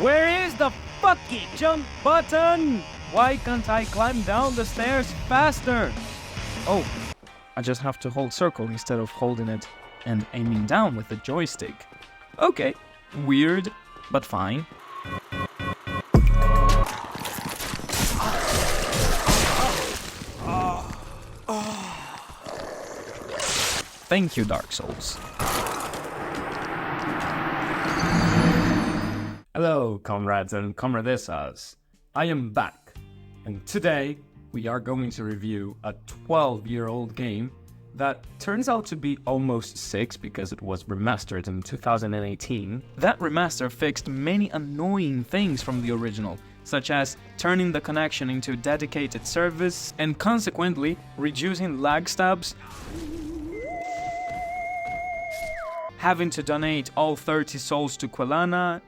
Where is the fucking jump button? Why can't I climb down the stairs faster? Oh, I just have to hold circle instead of holding it and aiming down with the joystick. Okay, weird, but fine. Thank you, Dark Souls. Hello, comrades and comradessas. I am back, and today we are going to review a 12-year-old game that turns out to be almost 6 because it was remastered in 2018. That remaster fixed many annoying things from the original, such as turning the connection into dedicated service and consequently reducing lag stabs, having to donate all 30 souls to Quelana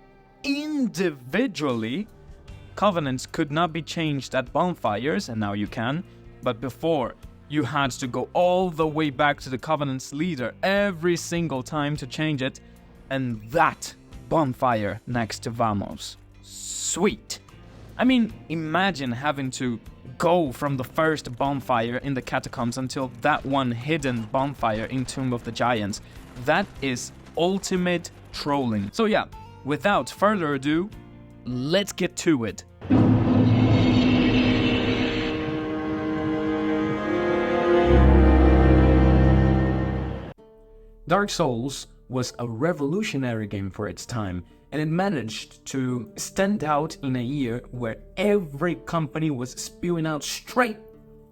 individually. Covenants could not be changed at bonfires, and now you can, but before, you had to go all the way back to the Covenant's leader every single time to change it, and that bonfire next to Vamos. Sweet. I mean, imagine having to go from the first bonfire in the catacombs until that one hidden bonfire in Tomb of the Giants. That is ultimate trolling. So yeah, without further ado, let's get to it. Dark Souls was a revolutionary game for its time, and it managed to stand out in a year where every company was spewing out straight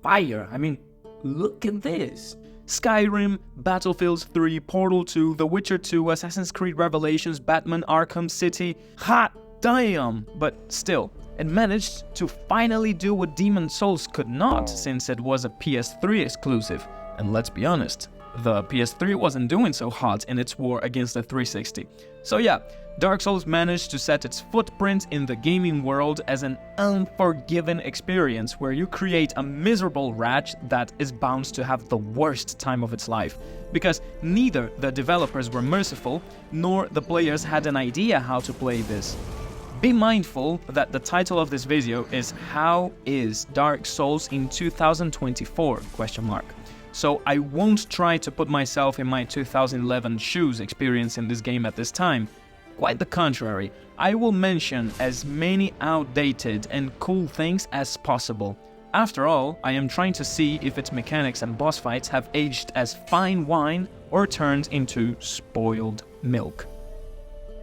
fire. I mean, look at this. Skyrim, Battlefield 3, Portal 2, The Witcher 2, Assassin's Creed Revelations, Batman Arkham City. Hot damn! But still, it managed to finally do what Demon's Souls could not, since it was a PS3 exclusive. And let's be honest, the PS3 wasn't doing so hot in its war against the 360. So yeah, Dark Souls managed to set its footprint in the gaming world as an unforgiving experience where you create a miserable rat that is bound to have the worst time of its life, because neither the developers were merciful, nor the players had an idea how to play this. Be mindful that the title of this video is How is Dark Souls in 2024? ? So I won't try to put myself in my 2011 shoes experiencing this game at this time. Quite the contrary, I will mention as many outdated and cool things as possible. After all, I am trying to see if its mechanics and boss fights have aged as fine wine or turned into spoiled milk.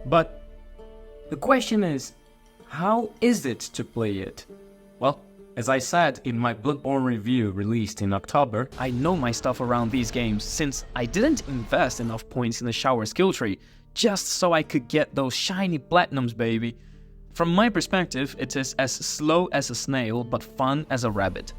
But the question is, how is it to play it? Well, as I said in my Bloodborne review released in October, I know my stuff around these games since I didn't invest enough points in the shower skill tree, just so I could get those shiny platinums, baby. From my perspective, it is as slow as a snail, but fun as a rabbit.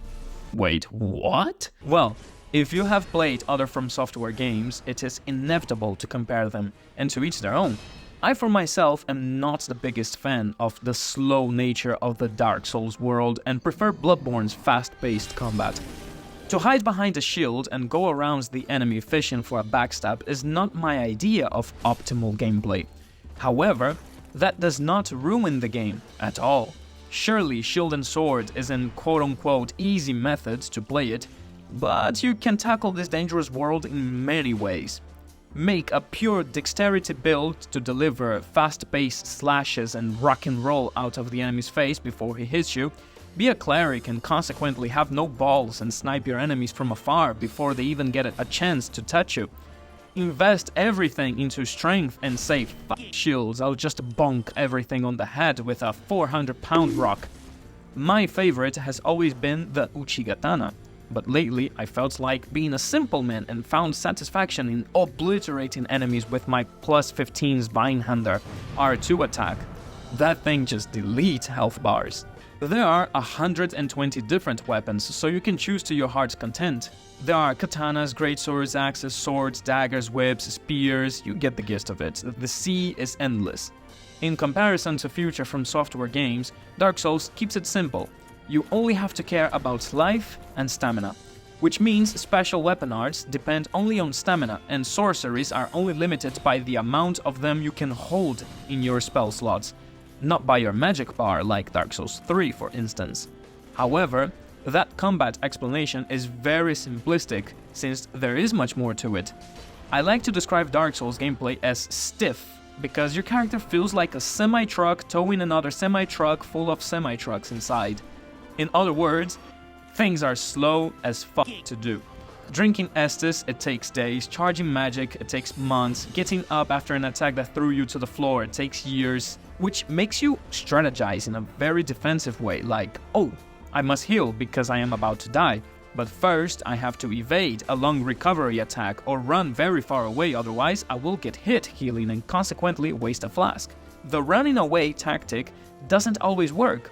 Wait, what? Well, if you have played other Fromsoftware games, it is inevitable to compare them, and to each their own. I for myself am not the biggest fan of the slow nature of the Dark Souls world and prefer Bloodborne's fast-paced combat. To hide behind a shield and go around the enemy fishing for a backstab is not my idea of optimal gameplay. However, that does not ruin the game at all. Surely shield and sword is an quote-unquote easy method to play it, but you can tackle this dangerous world in many ways. Make a pure dexterity build to deliver fast-paced slashes and rock and roll out of the enemy's face before he hits you. Be a cleric and consequently have no balls and snipe your enemies from afar before they even get a chance to touch you. Invest everything into strength and say, "F shields, I'll just bonk everything on the head with a 400-pound rock." My favorite has always been the Uchigatana, but lately I felt like being a simple man and found satisfaction in obliterating enemies with my +15's Beinhander R2 attack. That thing just deletes health bars. There are 120 different weapons, so you can choose to your heart's content. There are katanas, greatswords, axes, swords, daggers, whips, spears, you get the gist of it. The sea is endless. In comparison to future Fromsoftware games, Dark Souls keeps it simple. You only have to care about life and stamina, which means special weapon arts depend only on stamina, and sorceries are only limited by the amount of them you can hold in your spell slots. not by your magic bar like Dark Souls 3 for instance. However, that combat explanation is very simplistic, since there is much more to it. I like to describe Dark Souls gameplay as stiff, because your character feels like a semi-truck towing another semi-truck full of semi-trucks inside. In other words, things are slow as fuck to do. Drinking Estus, it takes days, charging magic, it takes months, getting up after an attack that threw you to the floor, it takes years, which makes you strategize in a very defensive way, like, oh, I must heal because I am about to die, but first I have to evade a long recovery attack or run very far away, otherwise I will get hit healing and consequently waste a flask. The running away tactic doesn't always work.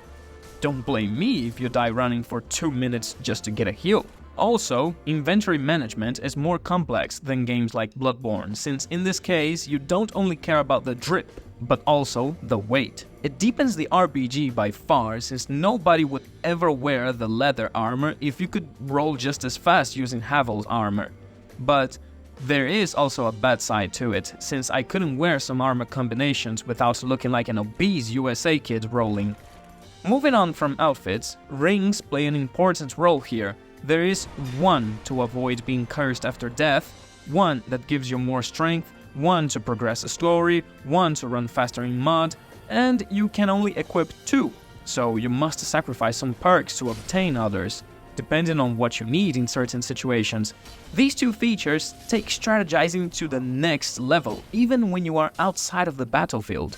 Don't blame me if you die running for 2 minutes just to get a heal. Also, inventory management is more complex than games like Bloodborne, since in this case you don't only care about the drip, but also the weight. It deepens the RPG by far, since nobody would ever wear the leather armor if you could roll just as fast using Havel's armor. But there is also a bad side to it, since I couldn't wear some armor combinations without looking like an obese USA kid rolling. Moving on from outfits, rings play an important role here. There is one to avoid being cursed after death, one that gives you more strength, one to progress a story, one to run faster in mud, and you can only equip 2, so you must sacrifice some perks to obtain others, depending on what you need in certain situations. These 2 features take strategizing to the next level, even when you are outside of the battlefield.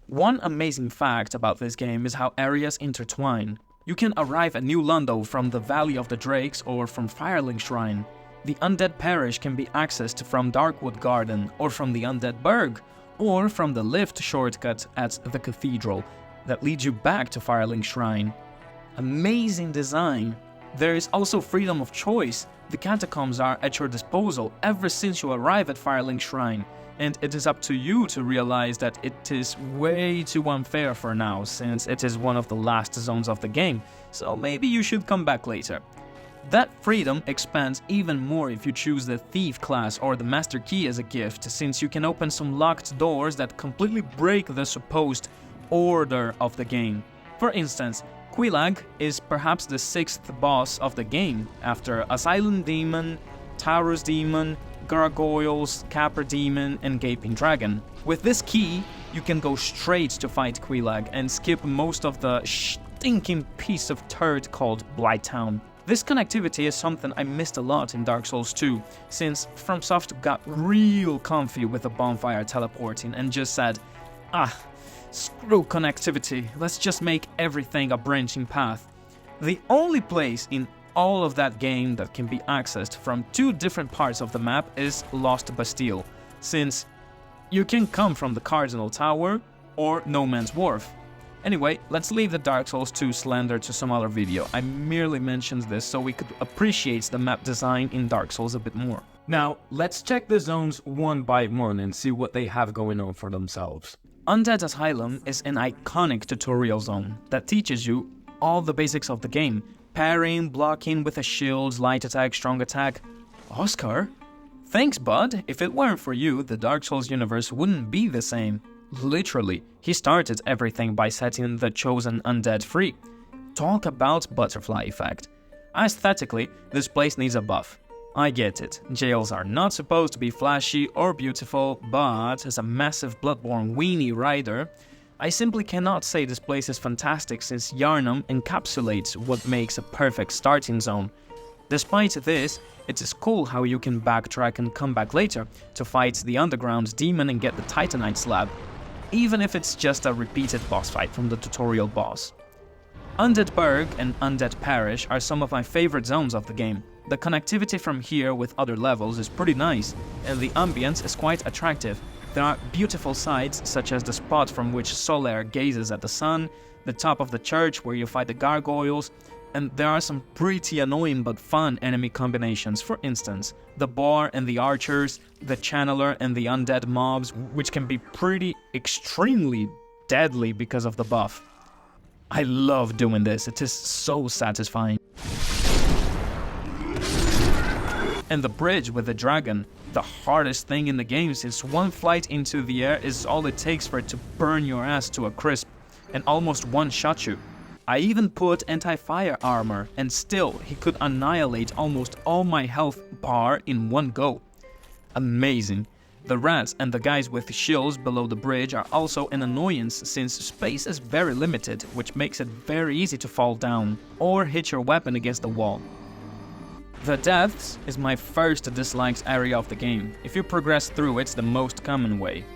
One amazing fact about this game is how areas intertwine. You can arrive at New Londo from the Valley of the Drakes or from Firelink Shrine. The Undead Parish can be accessed from Darkwood Garden, or from the Undead Burg, or from the lift shortcut at the Cathedral that leads you back to Firelink Shrine. Amazing design! There is also freedom of choice. The catacombs are at your disposal ever since you arrive at Firelink Shrine, and it is up to you to realize that it is way too unfair for now, since it is one of the last zones of the game, so maybe you should come back later. That freedom expands even more if you choose the Thief class or the Master Key as a gift, since you can open some locked doors that completely break the supposed order of the game. For instance, Quelaag is perhaps the 6th boss of the game, after Asylum Demon, Taurus Demon, Gargoyles, Capra Demon, and Gaping Dragon. With this key, you can go straight to fight Quelaag and skip most of the stinking piece of turd called Blighttown. This connectivity is something I missed a lot in Dark Souls 2, since Fromsoftware got real comfy with the bonfire teleporting and just said, screw connectivity, let's just make everything a branching path. The only place in all of that game that can be accessed from 2 different parts of the map is Lost Bastille, since you can come from the Cardinal Tower or No Man's Wharf. Anyway, let's leave the Dark Souls 2 slander to some other video. I merely mentioned this so we could appreciate the map design in Dark Souls a bit more. Now, let's check the zones one by one and see what they have going on for themselves. Undead Asylum is an iconic tutorial zone that teaches you all the basics of the game. Parrying, blocking with a shield, light attack, strong attack. Oscar? Thanks, bud. If it weren't for you, the Dark Souls universe wouldn't be the same. Literally, he started everything by setting the chosen undead free. Talk about butterfly effect. Aesthetically, this place needs a buff. I get it, jails are not supposed to be flashy or beautiful, but as a massive Bloodborne weenie rider, I simply cannot say this place is fantastic, since Yharnam encapsulates what makes a perfect starting zone. Despite this, it is cool how you can backtrack and come back later to fight the underground demon and get the Titanite slab, even if it's just a repeated boss fight from the tutorial boss. Undead Burg and Undead Parish are some of my favorite zones of the game. The connectivity from here with other levels is pretty nice, and the ambience is quite attractive. There are beautiful sights, such as the spot from which Solaire gazes at the sun, the top of the church where you fight the gargoyles, and there are some pretty annoying but fun enemy combinations. For instance, the boar and the archers, the channeler and the undead mobs, which can be pretty extremely deadly because of the buff. I love doing this, it is so satisfying. And the bridge with the dragon. the hardest thing in the game, since one flight into the air is all it takes for it to burn your ass to a crisp and almost one-shot you. I even put anti-fire armor, and still he could annihilate almost all my health bar in one go. Amazing. The rats and the guys with shields below the bridge are also an annoyance, since space is very limited, which makes it very easy to fall down or hit your weapon against the wall. The deaths is my first disliked area of the game. If you progress through, it's the most common way.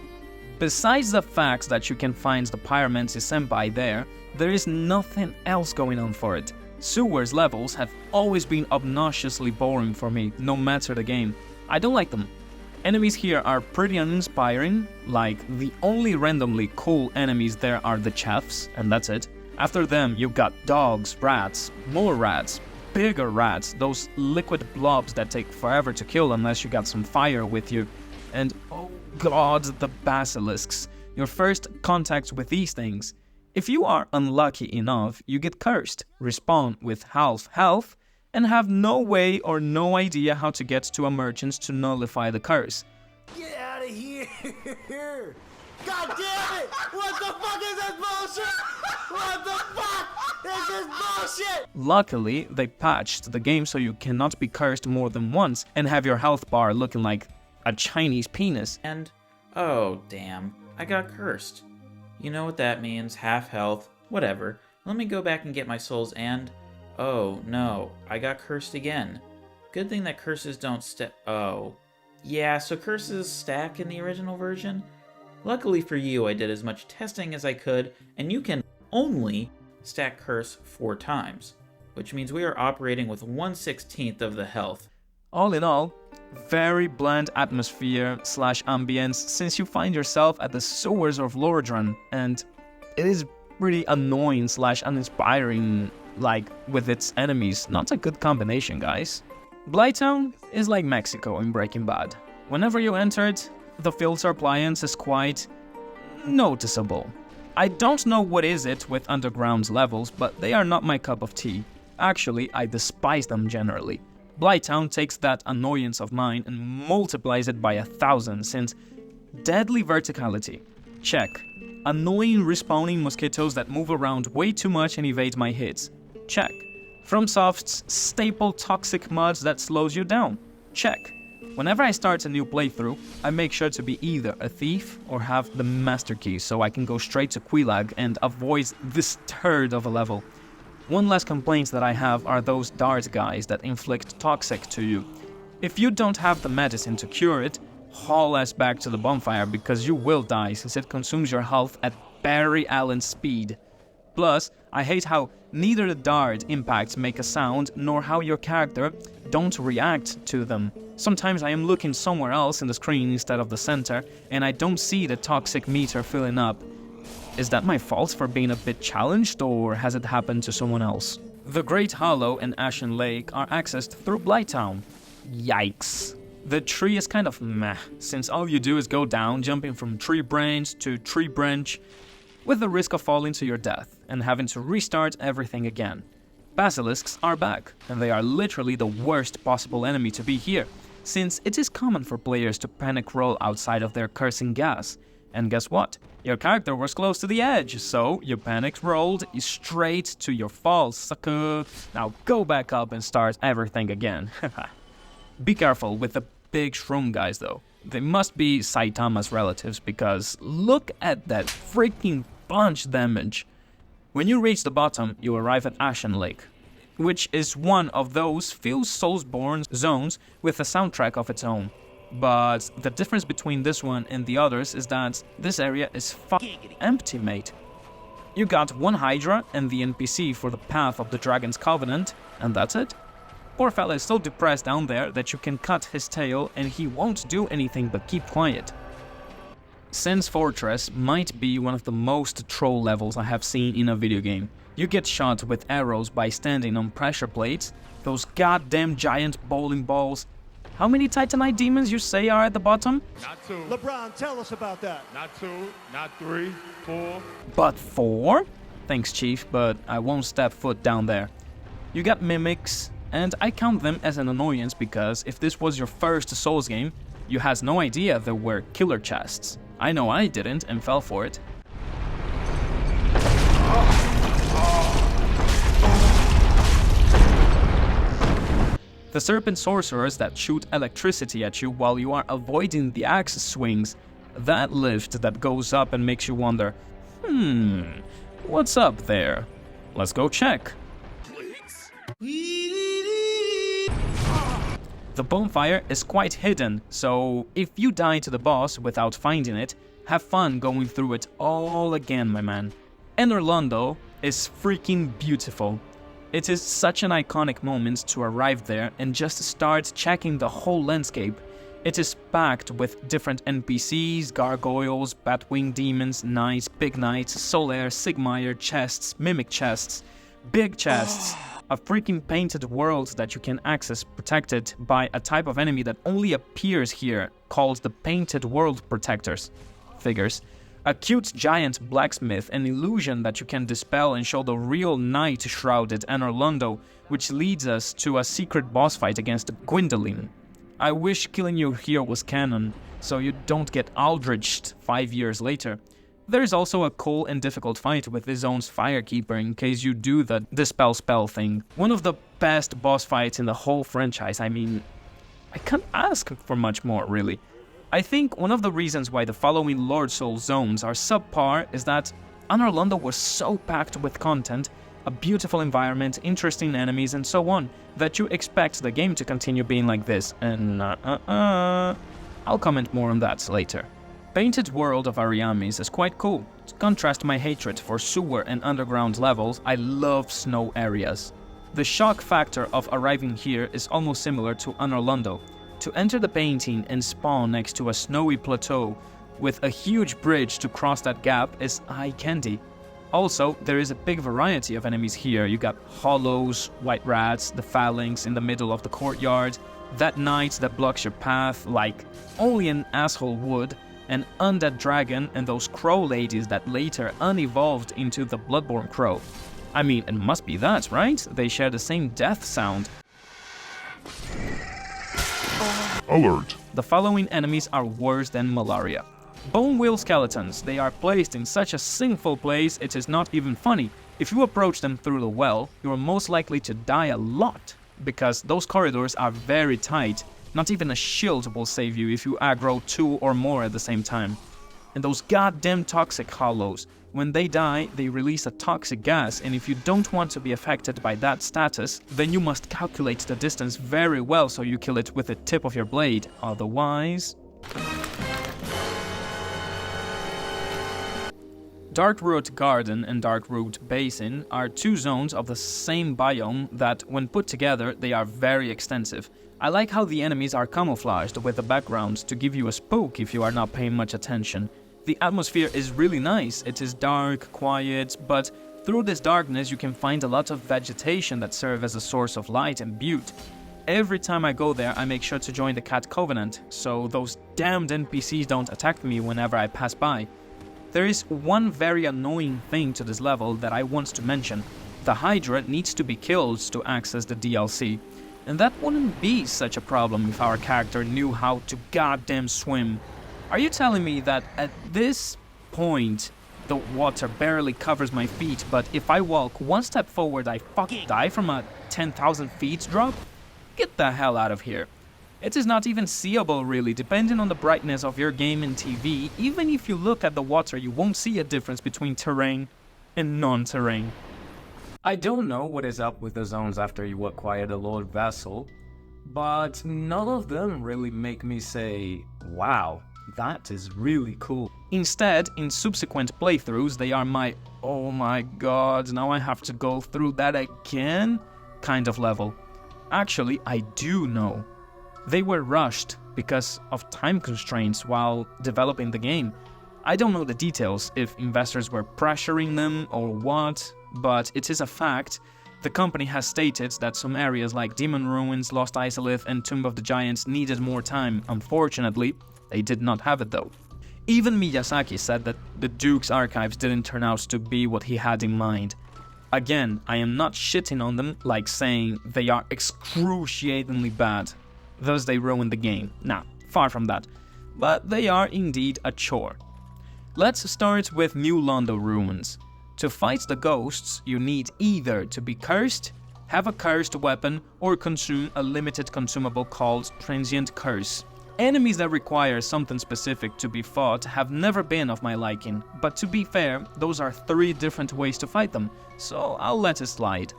Besides the fact that you can find the Pyromancy Senpai there is nothing else going on for it. Sewers levels have always been obnoxiously boring for me, no matter the game. I don't like them. Enemies here are pretty uninspiring, like the only randomly cool enemies there are the chefs, and that's it. After them, you've got dogs, rats, more rats, bigger rats, those liquid blobs that take forever to kill unless you got some fire with you, and oh god, the basilisks. Your first contact with these things. If you are unlucky enough, you get cursed, respawn with half health, and have no way or no idea how to get to a merchant to nullify the curse. Get out of here! God damn it! What the fuck is this bullshit? What the fuck is this bullshit? Luckily, they patched the game so you cannot be cursed more than once and have your health bar looking like a Chinese penis. And, oh damn, I got cursed. You know what that means, half health, whatever. Let me go back and get my souls and... Oh, no, I got cursed again. Good thing that curses don't oh. Yeah, so curses stack in the original version? Luckily for you, I did as much testing as I could, and you can only stack curse 4 times, which means we are operating with 1/16 of the health. All in all, very bland atmosphere / ambience, since you find yourself at the sewers of Lordran, and it is pretty annoying / uninspiring, like with its enemies. Not a good combination, guys. Blighttown is like Mexico in Breaking Bad. Whenever you enter it, the filter appliance is quite noticeable. I don't know what is it with underground levels, but they are not my cup of tea. Actually, I despise them generally. Blighttown takes that annoyance of mine and multiplies it by 1,000, since deadly verticality. Check. Annoying respawning mosquitoes that move around way too much and evade my hits. Check. FromSoft's staple toxic mods that slows you down. Check. Whenever I start a new playthrough, I make sure to be either a thief or have the master key so I can go straight to Quilag and avoid this turd of a level. One last complaint that I have are those dart guys that inflict toxic to you. If you don't have the medicine to cure it, haul ass back to the bonfire because you will die since it consumes your health at Barry Allen speed. Plus, I hate how neither the dart impacts make a sound nor how your character don't react to them. Sometimes I am looking somewhere else in the screen instead of the center and I don't see the toxic meter filling up. Is that my fault for being a bit challenged, or has it happened to someone else? The Great Hollow and Ashen Lake are accessed through Blighttown. Yikes. The tree is kind of meh, since all you do is go down, jumping from tree branch to tree branch, with the risk of falling to your death and having to restart everything again. Basilisks are back, and they are literally the worst possible enemy to be here, since it is common for players to panic roll outside of their cursing gas. And guess what? Your character was close to the edge, so you panic rolled straight to your fall, sucker. Now go back up and start everything again. Be careful with the big shroom guys though. They must be Saitama's relatives because look at that freaking punch damage. When you reach the bottom, you arrive at Ashen Lake, which is one of those few Soulsborne zones with a soundtrack of its own. But the difference between this one and the others is that this area is empty, mate. You got one Hydra and the NPC for the Path of the Dragon's Covenant, and that's it. Poor fella is so depressed down there that you can cut his tail and he won't do anything but keep quiet. Sen's Fortress might be one of the most troll levels I have seen in a video game. You get shot with arrows by standing on pressure plates, those goddamn giant bowling balls. How many Titanite demons you say are at the bottom? Not 2. LeBron, tell us about that. Not 2, not 3, 4. But 4? Thanks, Chief, but I won't step foot down there. You got mimics, and I count them as an annoyance because if this was your first Souls game, You has no idea there were killer chests. I know I didn't and fell for it. The serpent sorcerers that shoot electricity at you while you are avoiding the axe swings. That lift that goes up and makes you wonder, what's up there? Let's go check. The bonfire is quite hidden, so if you die to the boss without finding it, have fun going through it all again, my man. Enorlando is freaking beautiful. It is such an iconic moment to arrive there and just start checking the whole landscape. It is packed with different NPCs, gargoyles, batwing demons, knights, big knights, Solaire, Sigmire, chests, mimic chests, big chests, a freaking painted world that you can access protected by a type of enemy that only appears here, called the Painted World Protectors. Figures. A cute giant blacksmith, an illusion that you can dispel and show the real night-shrouded Enorlando, which leads us to a secret boss fight against Gwyndolin. I wish killing you here was canon, so you don't get Aldriched 5 years later. There is also a cool and difficult fight with the zone's Firekeeper in case you do the dispel spell thing. One of the best boss fights in the whole franchise. I mean, I can't ask for much more, really. I think one of the reasons why the following Lord Soul zones are subpar is that Enorlando was so packed with content, a beautiful environment, interesting enemies, and so on, that you expect the game to continue being like this, and I'll comment more on that later. Painted World of Ariamis is quite cool. To contrast my hatred for sewer and underground levels, I love snow areas. The shock factor of arriving here is almost similar to Enorlando. To enter the painting and spawn next to a snowy plateau with a huge bridge to cross that gap is eye candy. Also, there is a big variety of enemies here. You got hollows, white rats, the phalanx in the middle of the courtyard, that knight that blocks your path like only an asshole would, an undead dragon, and those crow ladies that later unevolved into the Bloodborne crow. I mean, it must be that, right? They share the same death sound. Alert! The following enemies are worse than malaria. Bone wheel skeletons. They are placed in such a sinful place it is not even funny. If you approach them through the well, you are most likely to die a lot, because those corridors are very tight. Not even a shield will save you if you aggro 2 or more at the same time. And those goddamn toxic hollows. When they die, they release a toxic gas, and if you don't want to be affected by that status, then you must calculate the distance very well so you kill it with the tip of your blade. Otherwise... Darkroot Garden and Darkroot Basin are two zones of the same biome that, when put together, they are very extensive. I like how the enemies are camouflaged with the backgrounds to give you a spook if you are not paying much attention. The atmosphere is really nice. It is dark, quiet, but through this darkness you can find a lot of vegetation that serve as a source of light and beauty. Every time I go there, I make sure to join the Cat Covenant, so those damned NPCs don't attack me whenever I pass by. There is one very annoying thing to this level that I want to mention. The Hydra needs to be killed to access the DLC. And that wouldn't be such a problem if our character knew how to goddamn swim. Are you telling me that at this point, the water barely covers my feet, but if I walk one step forward, I fucking die from a 10,000 feet drop? Get the hell out of here. It is not even seeable really, depending on the brightness of your game and TV. Even if you look at the water, you won't see a difference between terrain and non-terrain. I don't know what is up with the zones after you acquire the Lord Vassal, but none of them really make me say, wow, that is really cool. Instead, in subsequent playthroughs, they are my, oh my god, now I have to go through that again kind of level. Actually, I do know. They were rushed because of time constraints while developing the game. I don't know the details, if investors were pressuring them or what, but it is a fact. The company has stated that some areas like Demon Ruins, Lost Isolith, and Tomb of the Giants needed more time. Unfortunately, they did not have it though. Even Miyazaki said that the Duke's archives didn't turn out to be what he had in mind. Again, I am not shitting on them like saying they are excruciatingly bad, thus they ruined the game. Nah, far from that. But they are indeed a chore. Let's start with New Londo ruins. To fight the ghosts, you need either to be cursed, have a cursed weapon, or consume a limited consumable called Transient Curse. Enemies that require something specific to be fought have never been of my liking, but to be fair, those are 3 different ways to fight them, so I'll let it slide.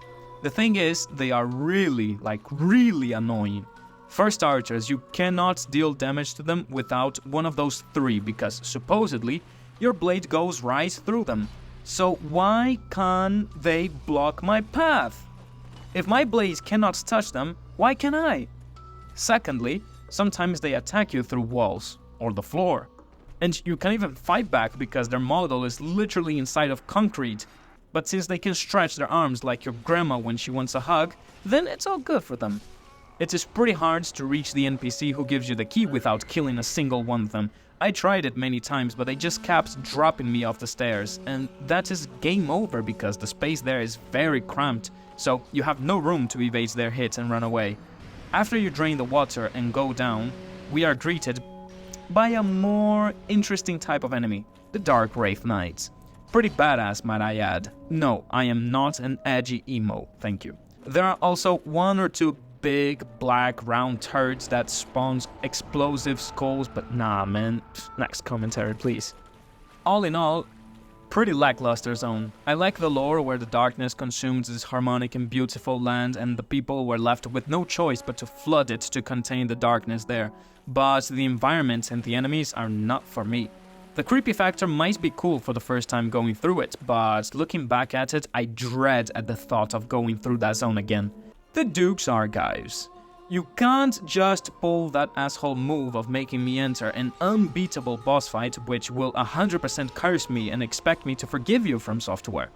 The thing is, they are really annoying. For starters, you cannot deal damage to them without one of those 3 because supposedly your blade goes right through them. So why can't they block my path? If my blade cannot touch them, why can I? Secondly, sometimes they attack you through walls or the floor. And you can't even fight back because their model is literally inside of concrete. But since they can stretch their arms like your grandma when she wants a hug, then it's all good for them. It is pretty hard to reach the NPC who gives you the key without killing a single one of them. I tried it many times, but they just kept dropping me off the stairs, and that is game over because the space there is very cramped, so you have no room to evade their hits and run away. After you drain the water and go down, we are greeted by a more interesting type of enemy, the Dark Wraith Knights. Pretty badass, might I add. No, I am not an edgy emo, thank you. There are also 1 or 2 big black round turds that spawns explosive skulls, but nah man, next commentary please. All in all, pretty lackluster zone. I like the lore where the darkness consumes this harmonic and beautiful land and the people were left with no choice but to flood it to contain the darkness there, but the environment and the enemies are not for me. The creepy factor might be cool for the first time going through it, but looking back at it, I dread at the thought of going through that zone again. The Duke's Archives. You can't just pull that asshole move of making me enter an unbeatable boss fight which will 100% curse me and expect me to forgive you Fromsoftware.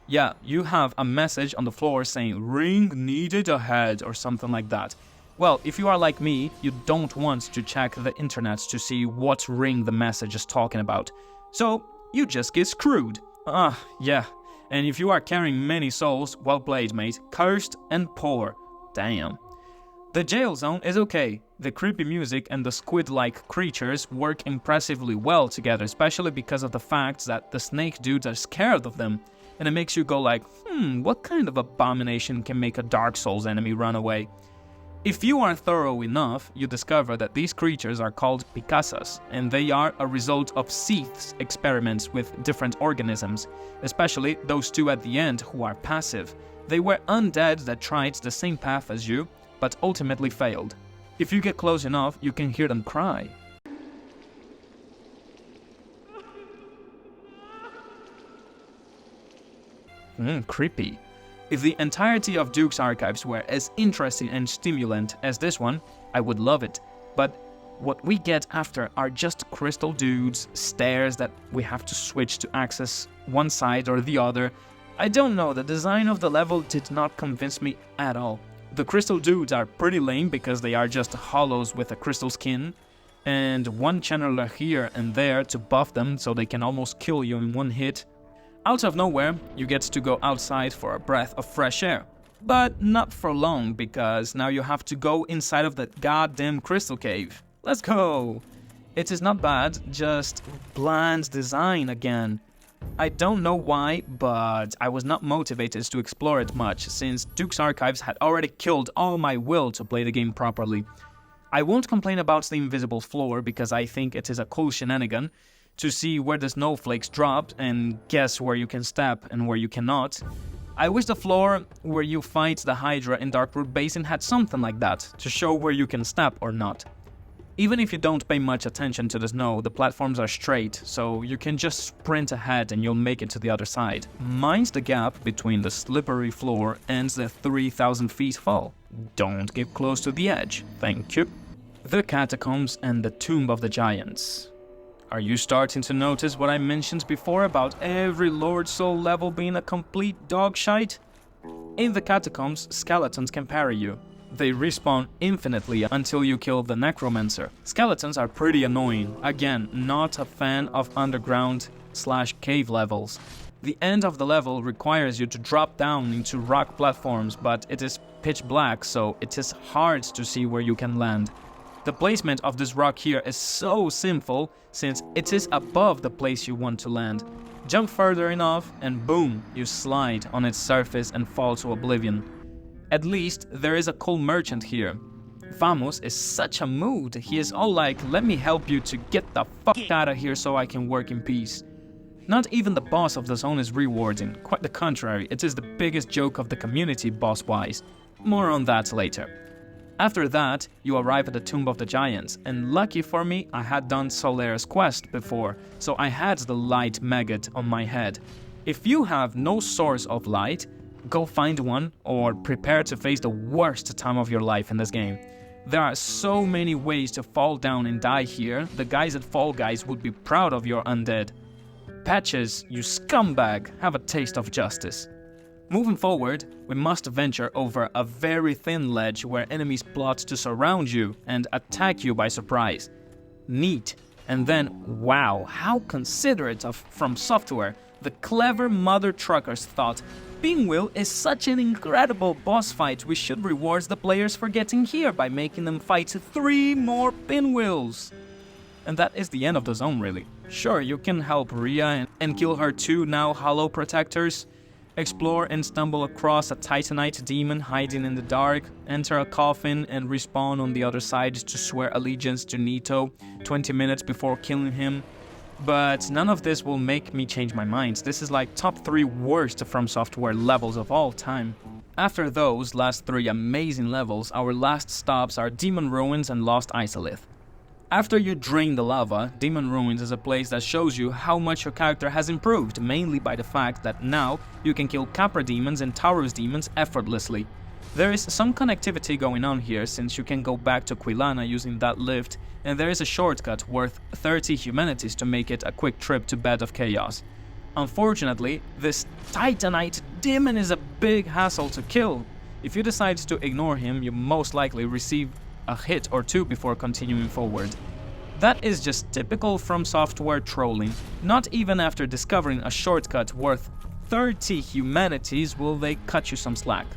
Yeah, you have a message on the floor saying "ring needed ahead" or something like that. Well, if you are like me, you don't want to check the internet to see what ring the message is talking about. So, you just get screwed. Yeah. And if you are carrying many souls, well played mate, cursed and poor. Damn. The jail zone is okay. The creepy music and the squid-like creatures work impressively well together, especially because of the fact that the snake dudes are scared of them. And it makes you go like, what kind of abomination can make a Dark Souls enemy run away? If you are thorough enough, you discover that these creatures are called Picasas, and they are a result of Seath's experiments with different organisms, especially those 2 at the end who are passive. They were undead that tried the same path as you, but ultimately failed. If you get close enough, you can hear them cry. Creepy. If the entirety of Duke's Archives were as interesting and stimulant as this one, I would love it. But what we get after are just crystal dudes, stairs that we have to switch to access one side or the other. I don't know, the design of the level did not convince me at all. The crystal dudes are pretty lame because they are just hollows with a crystal skin, and one channeler here and there to buff them so they can almost kill you in one hit. Out of nowhere, you get to go outside for a breath of fresh air. But not for long, because now you have to go inside of that goddamn crystal cave. Let's go! It is not bad, just bland design again. I don't know why, but I was not motivated to explore it much, since Duke's Archives had already killed all my will to play the game properly. I won't complain about the invisible floor, because I think it is a cool shenanigan, to see where the snowflakes drop and guess where you can step and where you cannot. I wish the floor where you fight the Hydra in Darkroot Basin had something like that, to show where you can step or not. Even if you don't pay much attention to the snow, the platforms are straight, so you can just sprint ahead and you'll make it to the other side. Mind the gap between the slippery floor and the 3,000 feet fall. Don't get close to the edge, thank you. The Catacombs and the Tomb of the Giants. Are you starting to notice what I mentioned before about every Lord Soul level being a complete dog shite? In the Catacombs, skeletons can parry you. They respawn infinitely until you kill the Necromancer. Skeletons are pretty annoying. Again, not a fan of underground/cave levels. The end of the level requires you to drop down into rock platforms, but it is pitch black, so it is hard to see where you can land. The placement of this rock here is so simple since it is above the place you want to land. Jump further enough and boom, you slide on its surface and fall to oblivion. At least there is a cool merchant here. Vamos is such a mood, he is all like, let me help you to get the fuck out of here so I can work in peace. Not even the boss of the zone is rewarding, quite the contrary, it is the biggest joke of the community boss-wise. More on that later. After that, you arrive at the Tomb of the Giants, and lucky for me, I had done Solaire's quest before, so I had the light maggot on my head. If you have no source of light, go find one or prepare to face the worst time of your life in this game. There are so many ways to fall down and die here, the guys at Fall Guys would be proud of your undead. Patches, you scumbag, have a taste of justice. Moving forward, we must venture over a very thin ledge where enemies plot to surround you and attack you by surprise. Neat. And then, wow, how considerate of Fromsoftware, the clever mother truckers thought, Pinwheel is such an incredible boss fight, we should reward the players for getting here by making them fight 3 more pinwheels. And that is the end of the zone really. Sure, you can help Rhea and kill her 2 now hollow protectors, explore and stumble across a Titanite demon hiding in the dark, enter a coffin and respawn on the other side to swear allegiance to Nito 20 minutes before killing him. But none of this will make me change my mind. This is like top 3 worst Fromsoftware levels of all time. After those last 3 amazing levels, our last stops are Demon Ruins and Lost Isolith. After you drain the lava, Demon Ruins is a place that shows you how much your character has improved, mainly by the fact that now you can kill Capra demons and Taurus demons effortlessly. There is some connectivity going on here since you can go back to Quilana using that lift, and there is a shortcut worth 30 humanities to make it a quick trip to Bed of Chaos. Unfortunately, this Titanite demon is a big hassle to kill. If you decide to ignore him, you most likely receive a hit or 2 before continuing forward. That is just typical Fromsoftware trolling. Not even after discovering a shortcut worth 30 humanities will they cut you some slack.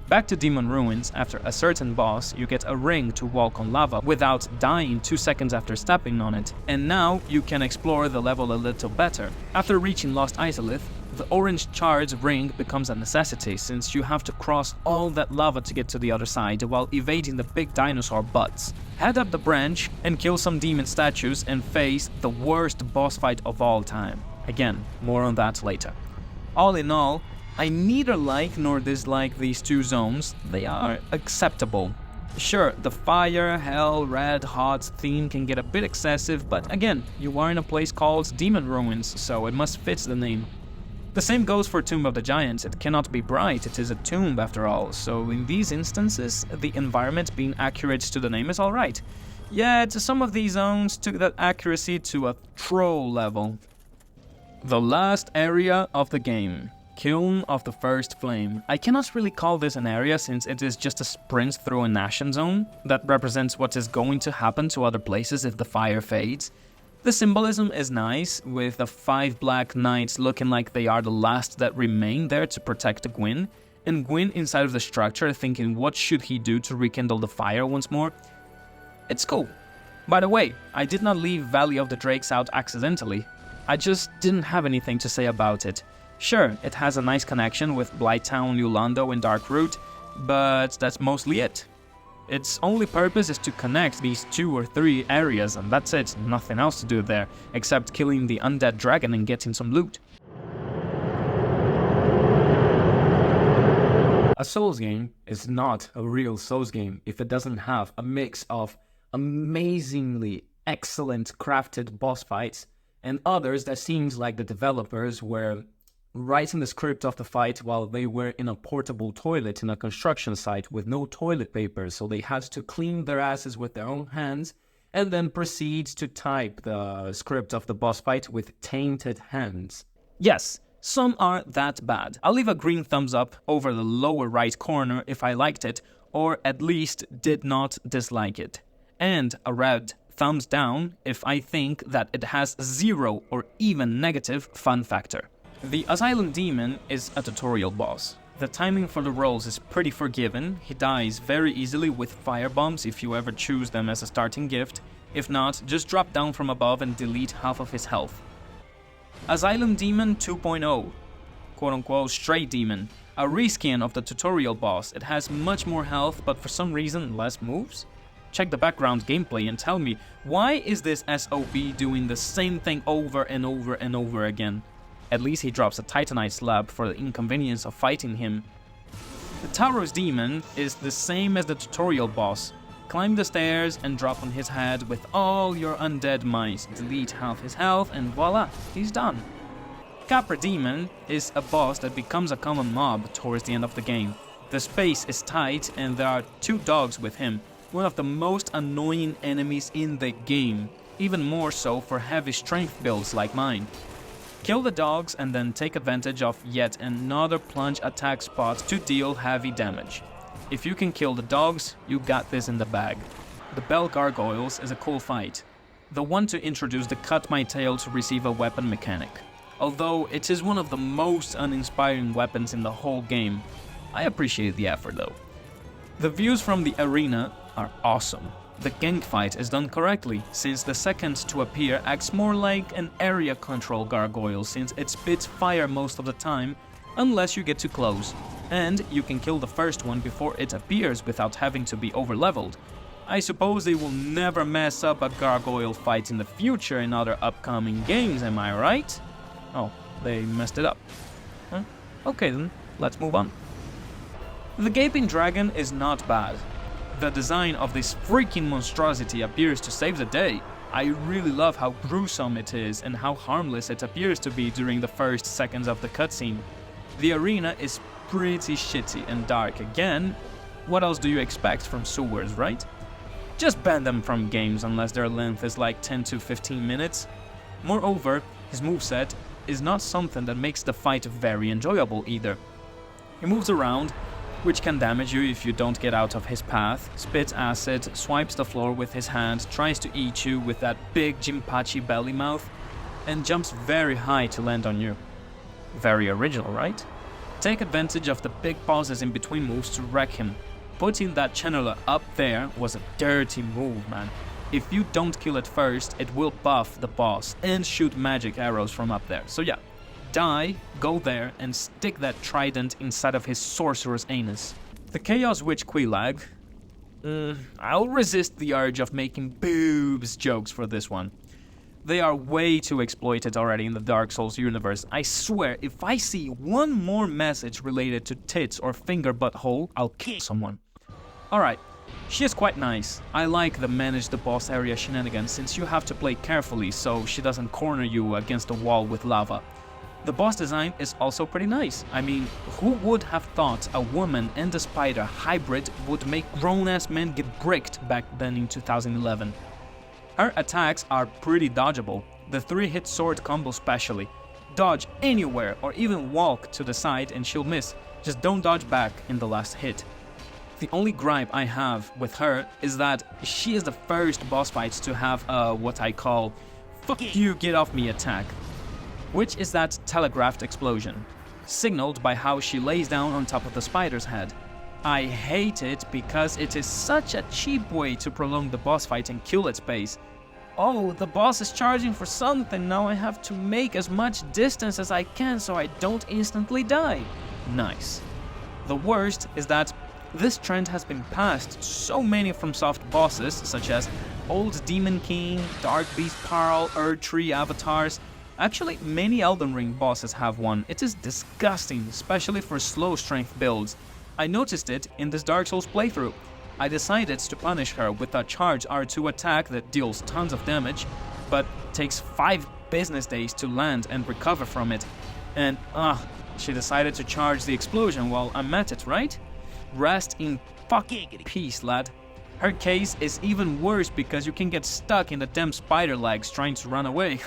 Back to Demon Ruins, after a certain boss, you get a ring to walk on lava without dying 2 seconds after stepping on it, and now you can explore the level a little better. After reaching Lost Isolith, the orange charred ring becomes a necessity since you have to cross all that lava to get to the other side while evading the big dinosaur butts. Head up the branch and kill some demon statues and face the worst boss fight of all time. Again, more on that later. All in all, I neither like nor dislike these 2 zones, they are acceptable. Sure, the fire, hell, red, hot theme can get a bit excessive, but again, you are in a place called Demon Ruins, so it must fit the name. The same goes for Tomb of the Giants, it cannot be bright, it is a tomb after all, so in these instances, the environment being accurate to the name is alright. Yet, some of these zones took that accuracy to a troll level. The last area of the game. Kiln of the First Flame. I cannot really call this an area since it is just a sprint through an ashen zone that represents what is going to happen to other places if the fire fades. The symbolism is nice, with the 5 black knights looking like they are the last that remain there to protect Gwyn, and Gwyn inside of the structure thinking what should he do to rekindle the fire once more. It's cool. By the way, I did not leave Valley of the Drakes out accidentally. I just didn't have anything to say about it. Sure, it has a nice connection with Blighttown, Yolando, and Darkroot, but that's mostly it. Its only purpose is to connect these 2 or 3 areas, and that's it, nothing else to do there, except killing the undead dragon and getting some loot. A Souls game is not a real Souls game if it doesn't have a mix of amazingly excellent crafted boss fights and others that seems like the developers were writing the script of the fight while they were in a portable toilet in a construction site with no toilet paper, so they had to clean their asses with their own hands and then proceed to type the script of the boss fight with tainted hands. Yes, some are that bad. I'll leave a green thumbs up over the lower right corner if I liked it, or at least did not dislike it. And a red thumbs down if I think that it has 0 or even negative fun factor. The Asylum Demon is a tutorial boss. The timing for the rolls is pretty forgiving. He dies very easily with fire bombs if you ever choose them as a starting gift. If not, just drop down from above and delete half of his health. Asylum Demon 2.0, quote-unquote straight demon, a reskin of the tutorial boss. It has much more health, but for some reason less moves? Check the background gameplay and tell me, why is this SOB doing the same thing over and over and over again? At least he drops a Titanite slab for the inconvenience of fighting him. The Taurus Demon is the same as the tutorial boss. Climb the stairs and drop on his head with all your undead mice. Delete half his health and voila, he's done. Capra Demon is a boss that becomes a common mob towards the end of the game. The space is tight and there are 2 dogs with him, one of the most annoying enemies in the game, even more so for heavy strength builds like mine. Kill the dogs and then take advantage of yet another plunge attack spot to deal heavy damage. If you can kill the dogs, you got this in the bag. The Bell Gargoyles is a cool fight. The one to introduce the cut my tail to receive a weapon mechanic. Although it is one of the most uninspiring weapons in the whole game. I appreciate the effort though. The views from the arena are awesome. The gang fight is done correctly, since the second to appear acts more like an area control gargoyle since it spits fire most of the time, unless you get too close. And you can kill the first one before it appears without having to be overleveled. I suppose they will never mess up a gargoyle fight in the future in other upcoming games, am I right? Oh, they messed it up. Huh? Okay then, let's move on. The Gaping Dragon is not bad. The design of this freaking monstrosity appears to save the day. I really love how gruesome it is and how harmless it appears to be during the first seconds of the cutscene. The arena is pretty shitty and dark again. What else do you expect from sewers, right? Just ban them from games unless their length is like 10 to 15 minutes. Moreover, his moveset is not something that makes the fight very enjoyable either. He moves around, which can damage you if you don't get out of his path, spits acid, swipes the floor with his hand, tries to eat you with that big Jinpachi belly mouth, and jumps very high to land on you. Very original, right? Take advantage of the big pauses in between moves to wreck him. Putting that channeler up there was a dirty move, man. If you don't kill it first, it will buff the boss and shoot magic arrows from up there. So yeah. Die, go there, and stick that trident inside of his sorcerer's anus. The Chaos Witch Quelaag. I'll resist the urge of making boobs jokes for this one. They are way too exploited already in the Dark Souls universe. I swear, if I see one more message related to tits or finger butthole, I'll kill someone. Alright, she is quite nice. I like the manage the boss area shenanigans since you have to play carefully so she doesn't corner you against a wall with lava. The boss design is also pretty nice. I mean, who would have thought a woman and a spider hybrid would make grown-ass men get bricked back then in 2011? Her attacks are pretty dodgeable, the 3-hit sword combo especially. Dodge anywhere or even walk to the side and she'll miss, just don't dodge back in the last hit. The only gripe I have with her is that she is the first boss fight to have a what I call "fuck you, get off me" attack, which is that telegraphed explosion, signaled by how she lays down on top of the spider's head. I hate it because it is such a cheap way to prolong the boss fight and kill its pace. Oh, the boss is charging for something, now I have to make as much distance as I can so I don't instantly die. Nice. The worst is that this trend has been passed to so many FromSoft bosses such as Old Demon King, Dark Beast Pearl, Erdtree avatars. Actually, many Elden Ring bosses have one. It is disgusting, especially for slow strength builds. I noticed it in this Dark Souls playthrough. I decided to punish her with a charge R2 attack that deals tons of damage, but takes 5 business days to land and recover from it. And she decided to charge the explosion while I'm at it, right? Rest in fucking peace, lad. Her case is even worse because you can get stuck in the damn spider legs trying to run away.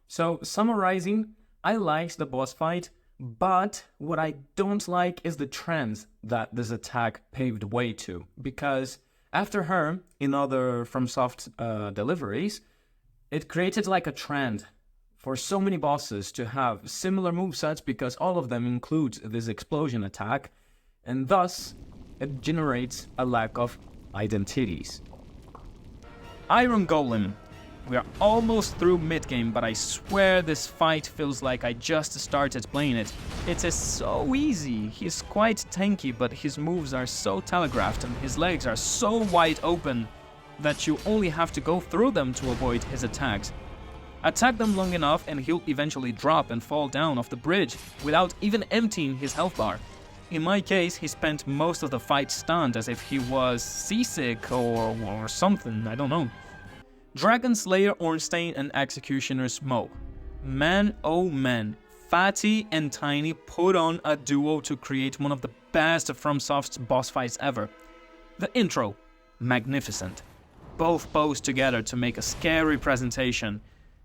So, summarizing, I liked the boss fight, but what I don't like is the trends that this attack paved way to. Because after her, in other FromSoft deliveries, it created like a trend for so many bosses to have similar movesets because all of them include this explosion attack, and thus it generates a lack of identities. Iron Golem. We are almost through mid-game, but I swear this fight feels like I just started playing it. It is so easy. He's quite tanky, but his moves are so telegraphed and his legs are so wide open that you only have to go through them to avoid his attacks. Attack them long enough and he'll eventually drop and fall down off the bridge without even emptying his health bar. In my case, he spent most of the fight stunned as if he was seasick or something, I don't know. Dragon Slayer Ornstein and Executioner Smoke. Man oh man, Fatty and Tiny put on a duo to create one of the best of FromSoft's boss fights ever. The intro, magnificent. Both pose together to make a scary presentation.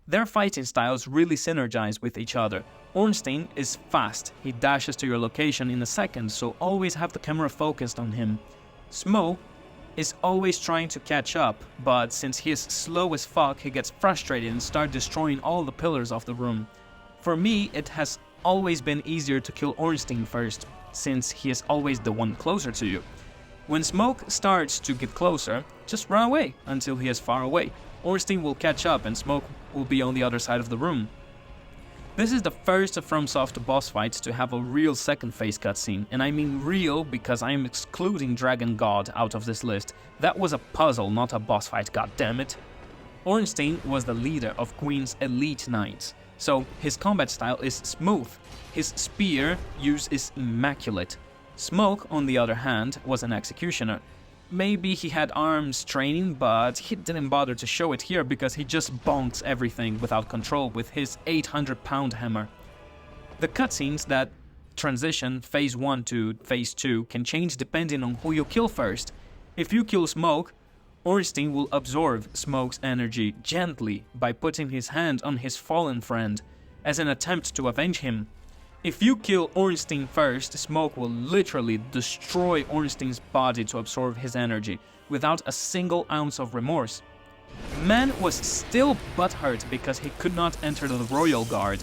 Their fighting styles really synergize with each other. Ornstein is fast, he dashes to your location in a second, so always have the camera focused on him. Smoke is always trying to catch up, but since he is slow as fuck, he gets frustrated and starts destroying all the pillars of the room. For me, it has always been easier to kill Ornstein first, since he is always the one closer to you. When Smoke starts to get closer, just run away until he is far away. Ornstein will catch up and Smoke will be on the other side of the room. This is the first FromSoft boss fight to have a real second phase cutscene, and I mean real because I am excluding Dragon God out of this list. That was a puzzle, not a boss fight, goddammit. Ornstein was the leader of Queen's elite knights, so his combat style is smooth. His spear use is immaculate. Smoke, on the other hand, was an executioner. Maybe he had arms training, but he didn't bother to show it here because he just bonks everything without control with his 800-pound hammer. The cutscenes that transition phase 1 to phase 2 can change depending on who you kill first. If you kill Smoke, Ornstein will absorb Smoke's energy gently by putting his hand on his fallen friend as an attempt to avenge him. If you kill Ornstein first, Smoke will literally destroy Ornstein's body to absorb his energy, without a single ounce of remorse. Man was still butthurt because he could not enter the Royal Guard.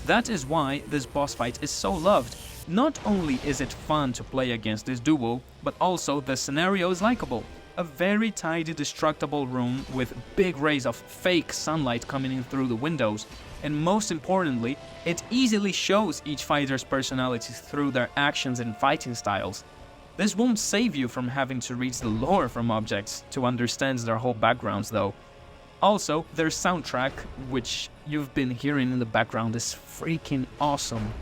That is why this boss fight is so loved. Not only is it fun to play against this duo, but also the scenario is likable. A very tidy, destructible room with big rays of fake sunlight coming in through the windows. And most importantly, it easily shows each fighter's personalities through their actions and fighting styles. This won't save you from having to read the lore from objects to understand their whole backgrounds though. Also, their soundtrack, which you've been hearing in the background, is freaking awesome.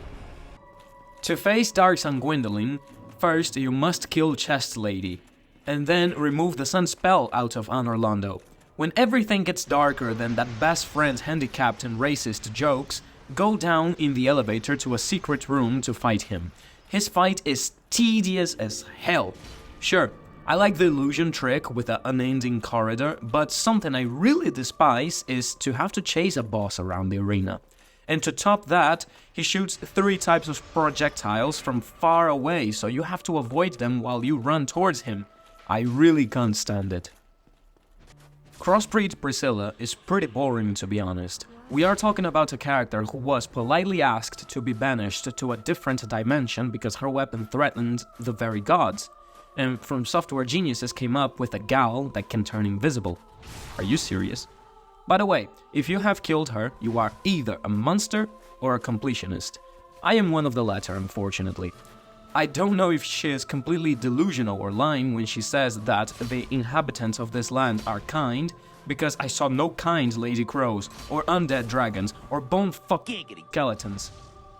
To face Dark Sun Gwendolyn, first you must kill Chest Lady, and then remove the sun spell out of Anor Londo. When everything gets darker than that best friend's handicapped and racist jokes, go down in the elevator to a secret room to fight him. His fight is tedious as hell. Sure, I like the illusion trick with an unending corridor, but something I really despise is to have to chase a boss around the arena. And to top that, he shoots 3 types of projectiles from far away, so you have to avoid them while you run towards him. I really can't stand it. Crossbreed Priscilla is pretty boring, to be honest. We are talking about a character who was politely asked to be banished to a different dimension because her weapon threatened the very gods. And FromSoftware geniuses came up with a gal that can turn invisible. Are you serious? By the way, if you have killed her, you are either a monster or a completionist. I am one of the latter, unfortunately. I don't know if she is completely delusional or lying when she says that the inhabitants of this land are kind, because I saw no kind lady crows, or undead dragons, or bone-fucking skeletons.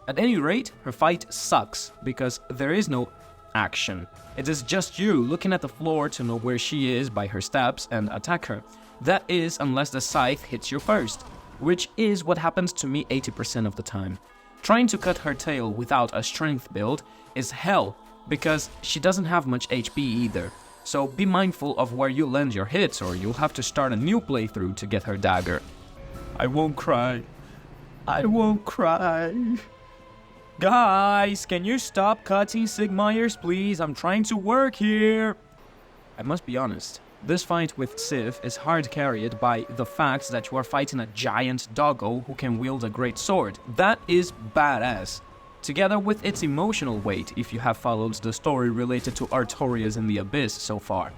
At any rate, her fight sucks, because there is no action. It is just you looking at the floor to know where she is by her steps and attack her. That is, unless the scythe hits you first, which is what happens to me 80% of the time. Trying to cut her tail without a strength build is hell, because she doesn't have much HP either. So be mindful of where you land your hits, or you'll have to start a new playthrough to get her dagger. I won't cry. I won't cry. Guys, can you stop cutting Sigmayers, please? I'm trying to work here. I must be honest, This fight with Sif is hard carried by the fact that you are fighting a giant doggo who can wield a great sword. That is badass. Together with its emotional weight, if you have followed the story related to Artorias in the Abyss so far.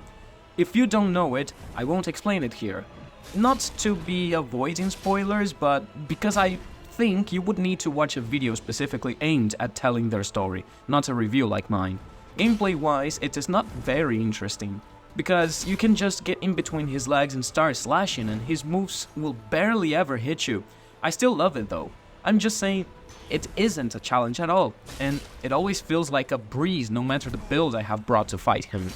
If you don't know it, I won't explain it here. Not to be avoiding spoilers, but because I think you would need to watch a video specifically aimed at telling their story, not a review like mine. Gameplay-wise, it is not very interesting, because you can just get in between his legs and start slashing and his moves will barely ever hit you. I still love it though. I'm just saying, it isn't a challenge at all, and it always feels like a breeze no matter the build I have brought to fight him.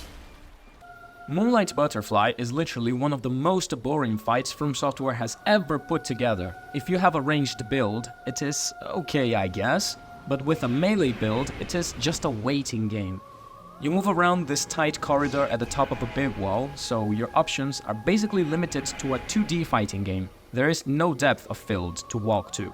Moonlight Butterfly is literally one of the most boring fights Fromsoftware has ever put together. If you have a ranged build, it is okay I guess, but with a melee build, it is just a waiting game. You move around this tight corridor at the top of a big wall, so your options are basically limited to a 2D fighting game. There is no depth of field to walk to.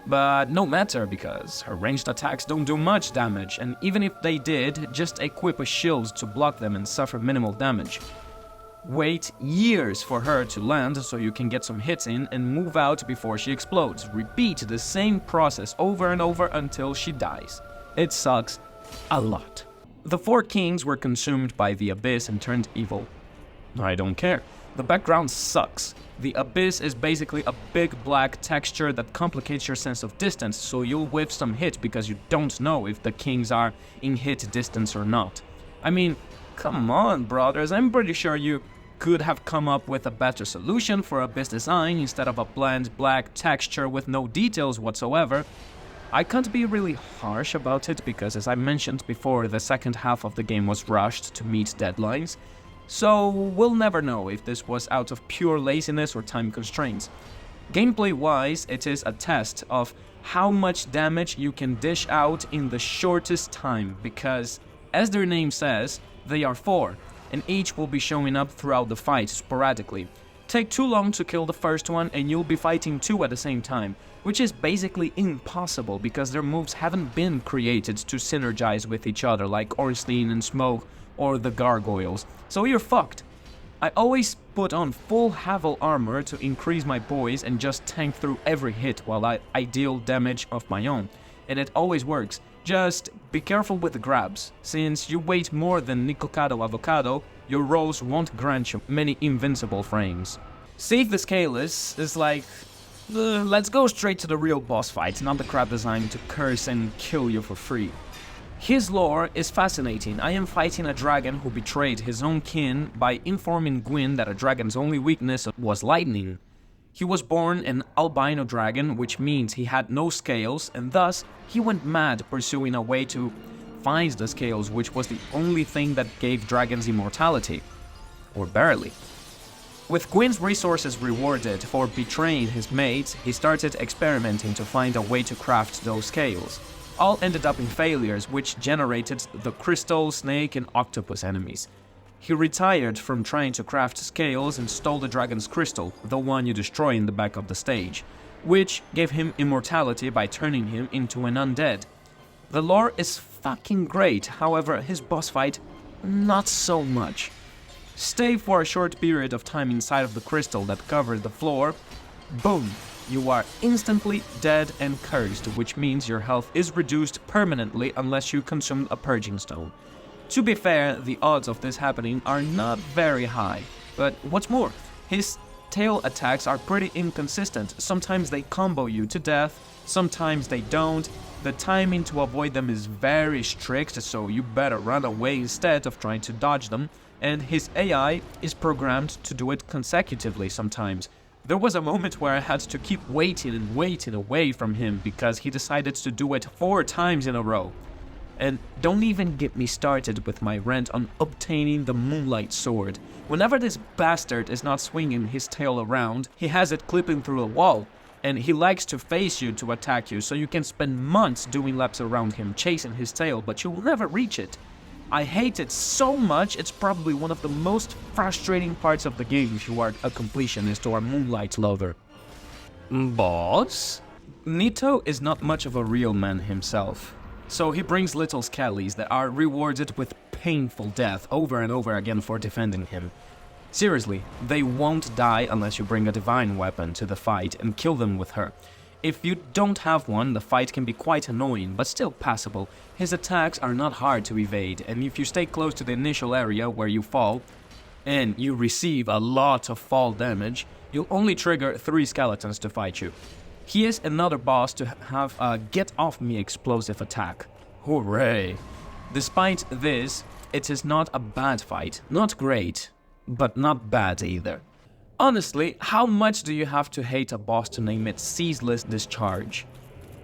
But no matter, because her ranged attacks don't do much damage, and even if they did, just equip a shield to block them and suffer minimal damage. Wait years for her to land so you can get some hits in and move out before she explodes. Repeat the same process over and over until she dies. It sucks a lot. The 4 kings were consumed by the Abyss and turned evil. I don't care. The background sucks. The Abyss is basically a big black texture that complicates your sense of distance, so you'll whiff some hit because you don't know if the kings are in hit distance or not. I mean, come on, brothers, I'm pretty sure you could have come up with a better solution for Abyss design instead of a bland black texture with no details whatsoever. I can't be really harsh about it because, as I mentioned before, the second half of the game was rushed to meet deadlines. So we'll never know if this was out of pure laziness or time constraints. Gameplay-wise, it is a test of how much damage you can dish out in the shortest time, because, as their name says, they are 4, and each will be showing up throughout the fight sporadically. Take too long to kill the first one and you'll be fighting 2 at the same time, which is basically impossible because their moves haven't been created to synergize with each other like Ornstein and Smoke or the Gargoyles, so you're fucked. I always put on full Havel armor to increase my poise and just tank through every hit while I deal damage of my own, and it always works. Just be careful with the grabs. Since you weight more than Nicocado Avocado, your rolls won't grant you many invincible frames. Save the Scaleless is like, let's go straight to the real boss fight, not the crap designed to curse and kill you for free. His lore is fascinating. I am fighting a dragon who betrayed his own kin by informing Gwyn that a dragon's only weakness was lightning. He was born an albino dragon, which means he had no scales, and thus he went mad pursuing a way to find the scales, which was the only thing that gave dragons immortality. Or barely. With Gwyn's resources rewarded for betraying his mates, he started experimenting to find a way to craft those scales. All ended up in failures, which generated the crystal, snake, and octopus enemies. He retired from trying to craft scales and stole the dragon's crystal, the one you destroy in the back of the stage, which gave him immortality by turning him into an undead. The lore is fucking great, however, his boss fight, not so much. Stay for a short period of time inside of the crystal that covered the floor, boom, you are instantly dead and cursed, which means your health is reduced permanently unless you consume a purging stone. To be fair, the odds of this happening are not very high, but what's more, his tail attacks are pretty inconsistent. Sometimes they combo you to death, sometimes they don't. The timing to avoid them is very strict, so you better run away instead of trying to dodge them, and his AI is programmed to do it consecutively sometimes. There was a moment where I had to keep waiting and waiting away from him because he decided to do it 4 times in a row. And don't even get me started with my rant on obtaining the Moonlight Sword. Whenever this bastard is not swinging his tail around, he has it clipping through a wall, and he likes to face you to attack you, so you can spend months doing laps around him, chasing his tail, but you will never reach it. I hate it so much, it's probably one of the most frustrating parts of the game if you are a completionist or a Moonlight lover. Boss? Nito is not much of a real man himself, so he brings little skellies that are rewarded with painful death over and over again for defending him. Seriously, they won't die unless you bring a divine weapon to the fight and kill them with her. If you don't have one, the fight can be quite annoying, but still passable. His attacks are not hard to evade, and if you stay close to the initial area where you fall, and you receive a lot of fall damage, you'll only trigger 3 skeletons to fight you. He is another boss to have a get-off-me explosive attack. Hooray! Despite this, it is not a bad fight. Not great, but not bad either. Honestly, how much do you have to hate a boss to name it Ceaseless Discharge?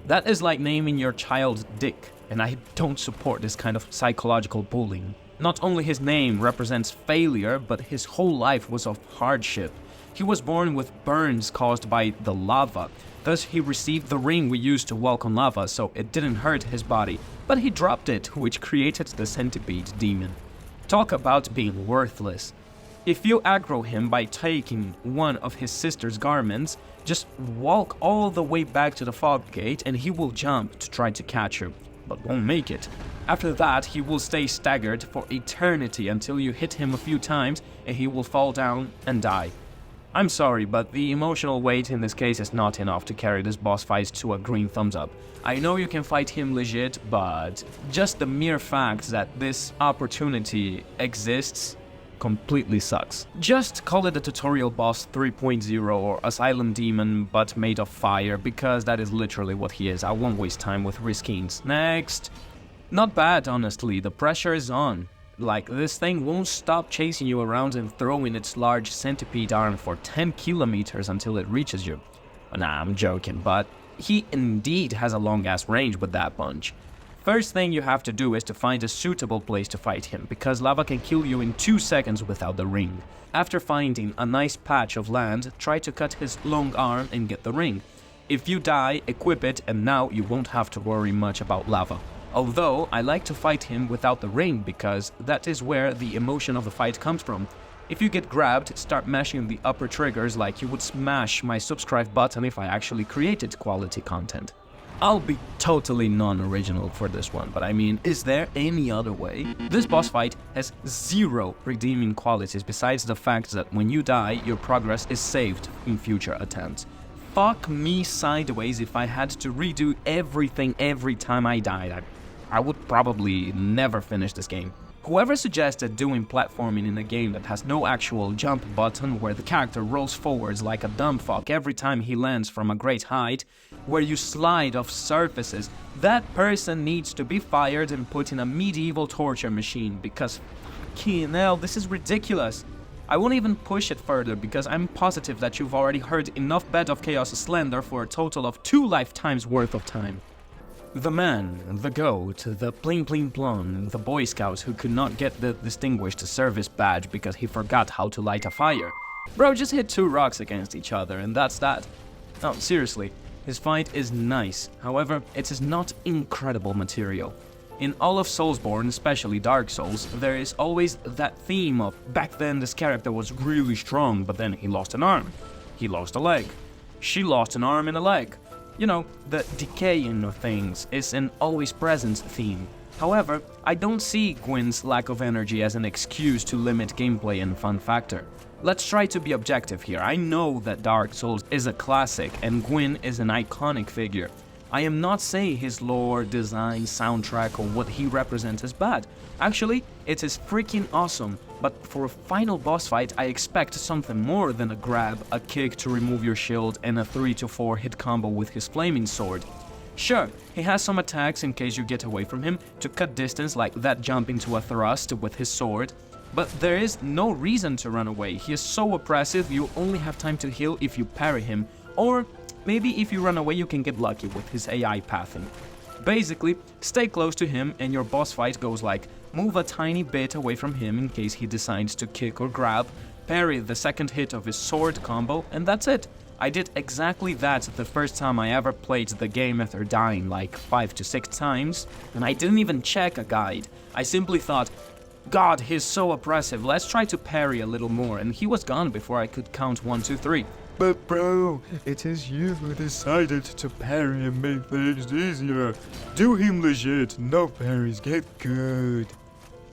That is like naming your child Dick, and I don't support this kind of psychological bullying. Not only his name represents failure, but his whole life was of hardship. He was born with burns caused by the lava. Thus, he received the ring we used to walk on lava, so it didn't hurt his body. But he dropped it, which created the centipede demon. Talk about being worthless. If you aggro him by taking one of his sister's garments, just walk all the way back to the fog gate and he will jump to try to catch you, but won't make it. After that, he will stay staggered for eternity until you hit him a few times and he will fall down and die. I'm sorry, but the emotional weight in this case is not enough to carry this boss fight to a green thumbs up. I know you can fight him legit, but just the mere fact that this opportunity exists completely sucks. Just call it a tutorial boss 3.0 or asylum demon but made of fire, because that is literally what he is. I won't waste time with reskins. Next. Not bad, honestly. The pressure is on. Like, this thing won't stop chasing you around and throwing its large centipede arm for 10 kilometers until it reaches you. Nah, I'm joking, but he indeed has a long-ass range with that bunch. First thing you have to do is to find a suitable place to fight him, because lava can kill you in 2 seconds without the ring. After finding a nice patch of land, try to cut his long arm and get the ring. If you die, equip it, and now you won't have to worry much about lava. Although, I like to fight him without the ring, because that is where the emotion of the fight comes from. If you get grabbed, start mashing the upper triggers like you would smash my subscribe button if I actually created quality content. I'll be totally non-original for this one, but I mean, is there any other way? This boss fight has 0 redeeming qualities besides the fact that when you die, your progress is saved in future attempts. Fuck me sideways if I had to redo everything every time I died. I would probably never finish this game. Whoever suggested doing platforming in a game that has no actual jump button, where the character rolls forwards like a dumb fuck every time he lands from a great height, where you slide off surfaces, that person needs to be fired and put in a medieval torture machine, because fucking hell, this is ridiculous. I won't even push it further because I'm positive that you've already heard enough Bed of Chaos slander for a total of 2 lifetimes worth of time. The man, the goat, the pling pling plon, the Boy Scout who could not get the Distinguished Service badge because he forgot how to light a fire. Bro, just hit 2 rocks against each other and that's that. No, seriously, his fight is nice, however, it is not incredible material. In all of Soulsborne, especially Dark Souls, there is always that theme of back then this character was really strong, but then he lost an arm, he lost a leg, she lost an arm and a leg. You know, the decaying of things is an always present theme. However, I don't see Gwyn's lack of energy as an excuse to limit gameplay and fun factor. Let's try to be objective here. I know that Dark Souls is a classic and Gwyn is an iconic figure. I am not saying his lore, design, soundtrack, or what he represents is bad. Actually, it is freaking awesome, but for a final boss fight, I expect something more than a grab, a kick to remove your shield, and a 3 to 4 hit combo with his flaming sword. Sure, he has some attacks in case you get away from him, to cut distance like that jump into a thrust with his sword, but there is no reason to run away. He is so oppressive, you only have time to heal if you parry him, or maybe if you run away you can get lucky with his AI pathing. Basically, stay close to him and your boss fight goes like, move a tiny bit away from him in case he decides to kick or grab, parry the second hit of his sword combo, and that's it. I did exactly that the first time I ever played the game after dying like 5 to 6 times, and I didn't even check a guide. I simply thought, God, he's so oppressive, let's try to parry a little more, and he was gone before I could count 1, 2, 3. But bro, it is you who decided to parry and make things easier. Do him legit, no parries, get good.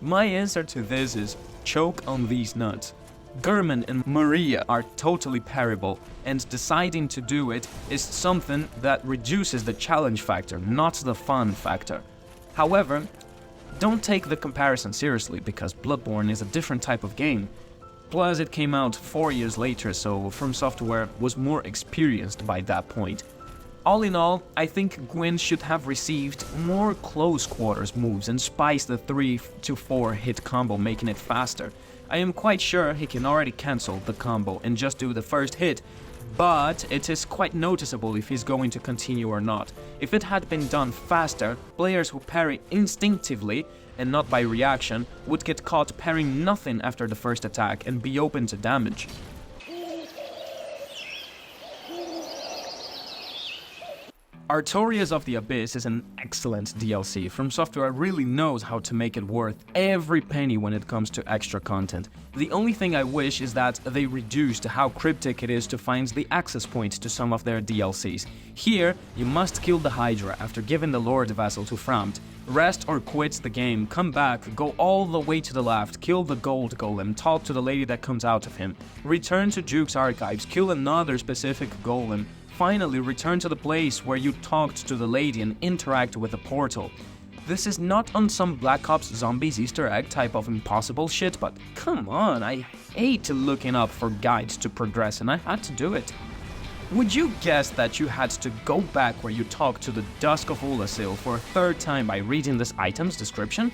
My answer to this is choke on these nuts. German and Maria are totally parryable, and deciding to do it is something that reduces the challenge factor, not the fun factor. However, don't take the comparison seriously, because Bloodborne is a different type of game. Plus, it came out 4 years later, so Fromsoftware was more experienced by that point. All in all, I think Gwyn should have received more close quarters moves and spice the 3 to 4 hit combo, making it faster. I am quite sure he can already cancel the combo and just do the first hit, but it is quite noticeable if he's going to continue or not. If it had been done faster, players who parry instinctively and not by reaction would get caught parrying nothing after the first attack and be open to damage. Artorias of the Abyss is an excellent DLC. Fromsoftware really knows how to make it worth every penny when it comes to extra content. The only thing I wish is that they reduced how cryptic it is to find the access point to some of their DLCs. Here, you must kill the Hydra after giving the Lord Vassal to Frampt. Rest or quit the game, come back, go all the way to the left, kill the gold golem, talk to the lady that comes out of him, return to Duke's archives, kill another specific golem, finally return to the place where you talked to the lady and interact with the portal. This is not on some Black Ops Zombies Easter egg type of impossible shit, but come on, I hate looking up for guides to progress and I had to do it. Would you guess that you had to go back where you talked to the Dusk of Ulasil for a third time by reading this item's description?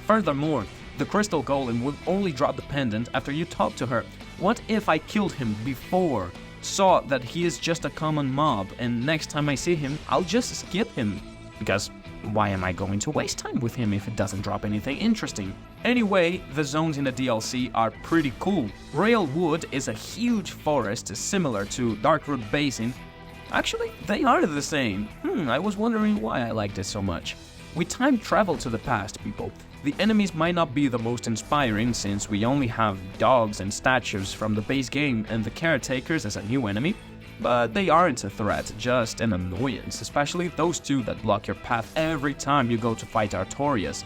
Furthermore, the Crystal Golem will only drop the pendant after you talk to her. What if I killed him before, saw that he is just a common mob, and next time I see him, I'll just skip him? Because why am I going to waste time with him if it doesn't drop anything interesting? Anyway, the zones in the DLC are pretty cool. Royal Wood is a huge forest similar to Darkroot Basin. Actually, they are the same. I was wondering why I liked it so much. We time travel to the past, people. The enemies might not be the most inspiring since we only have dogs and statues from the base game and the caretakers as a new enemy, but they aren't a threat, just an annoyance, especially those two that block your path every time you go to fight Artorias.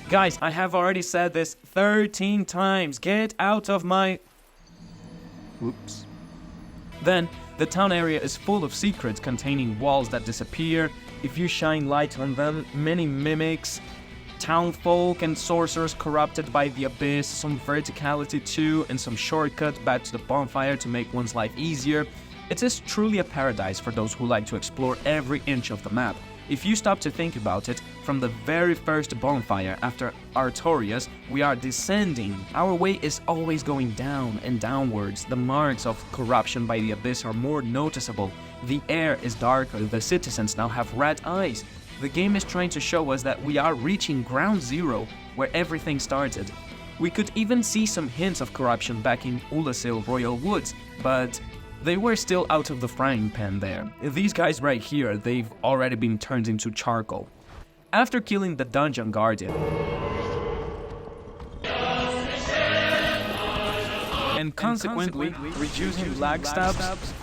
Guys, I have already said this 13 times, get out of my... Oops. Then, the town area is full of secrets containing walls that disappear. If you shine light on them, many mimics, townfolk and sorcerers corrupted by the abyss, some verticality too, and some shortcut back to the bonfire to make one's life easier. It is truly a paradise for those who like to explore every inch of the map. If you stop to think about it, from the very first bonfire after Artorias, we are descending. Our way is always going down and downwards. The marks of corruption by the abyss are more noticeable. The air is darker, the citizens now have red eyes. The game is trying to show us that we are reaching ground zero, where everything started. We could even see some hints of corruption back in Ulasil Royal Woods, but they were still out of the frying pan there. These guys right here, they've already been turned into charcoal. After killing the Dungeon Guardian and consequently reducing lag stabs,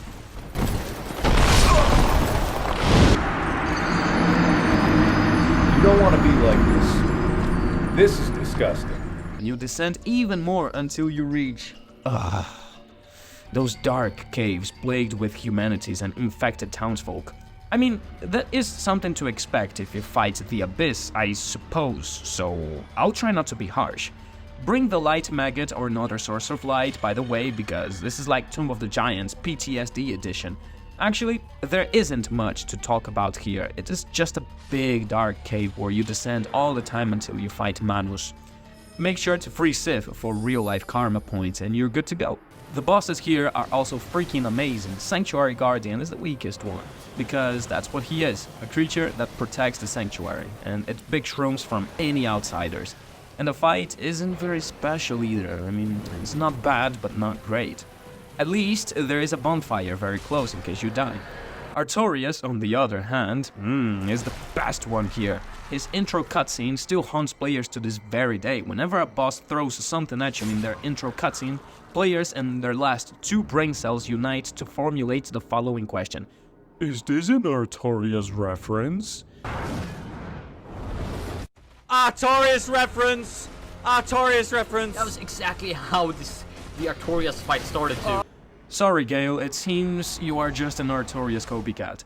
You don't want to be like this. This is disgusting. you descend even more until you reach... those dark caves plagued with humanities and infected townsfolk. I mean, that is something to expect if you fight the Abyss, I suppose, so I'll try not to be harsh. Bring the Light Maggot or another Source of Light, by the way, because this is like Tomb of the Giants PTSD edition. Actually, there isn't much to talk about here. It is just a big dark cave where you descend all the time until you fight Manus. Make sure to free Sif for real-life karma points and you're good to go. The bosses here are also freaking amazing. Sanctuary Guardian is the weakest one, because that's what he is, a creature that protects the sanctuary, and it big shrooms from any outsiders. And the fight isn't very special either. I mean, it's not bad, but not great. At least, there is a bonfire very close in case you die. Artorias, on the other hand, is the best one here. His intro cutscene still haunts players to this very day. Whenever a boss throws something at you in their intro cutscene, players and their last 2 brain cells unite to formulate the following question. Is this an Artorias reference? Artorias reference! Artorias reference! That was exactly how this the Artorias fight started to. Sorry, Gale, it seems you are just an Artorias copycat.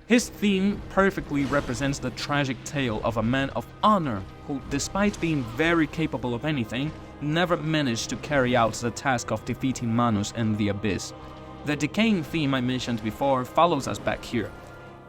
His theme perfectly represents the tragic tale of a man of honor who, despite being very capable of anything, never managed to carry out the task of defeating Manus and the Abyss. The decaying theme I mentioned before follows us back here.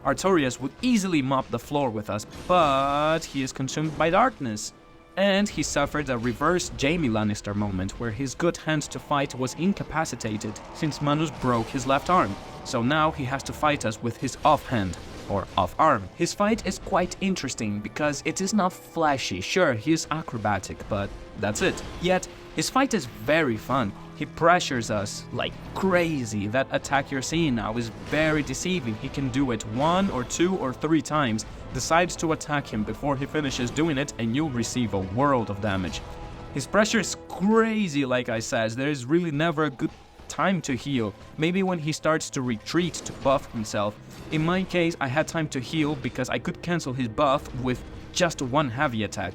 Artorias would easily mop the floor with us, but he is consumed by darkness. And he suffered a reverse Jaime Lannister moment where his good hand to fight was incapacitated since Manus broke his left arm. So now he has to fight us with his offhand, or off arm. His fight is quite interesting because it is not flashy. Sure, he is acrobatic, but that's it. Yet, his fight is very fun. He pressures us like crazy. That attack you're seeing now is very deceiving. He can do it 1 or 2 or 3 times, decides to attack him before he finishes doing it, and you'll receive a world of damage. His pressure is crazy, like I said. There is really never a good time to heal. Maybe when he starts to retreat to buff himself. In my case, I had time to heal because I could cancel his buff with just 1 heavy attack.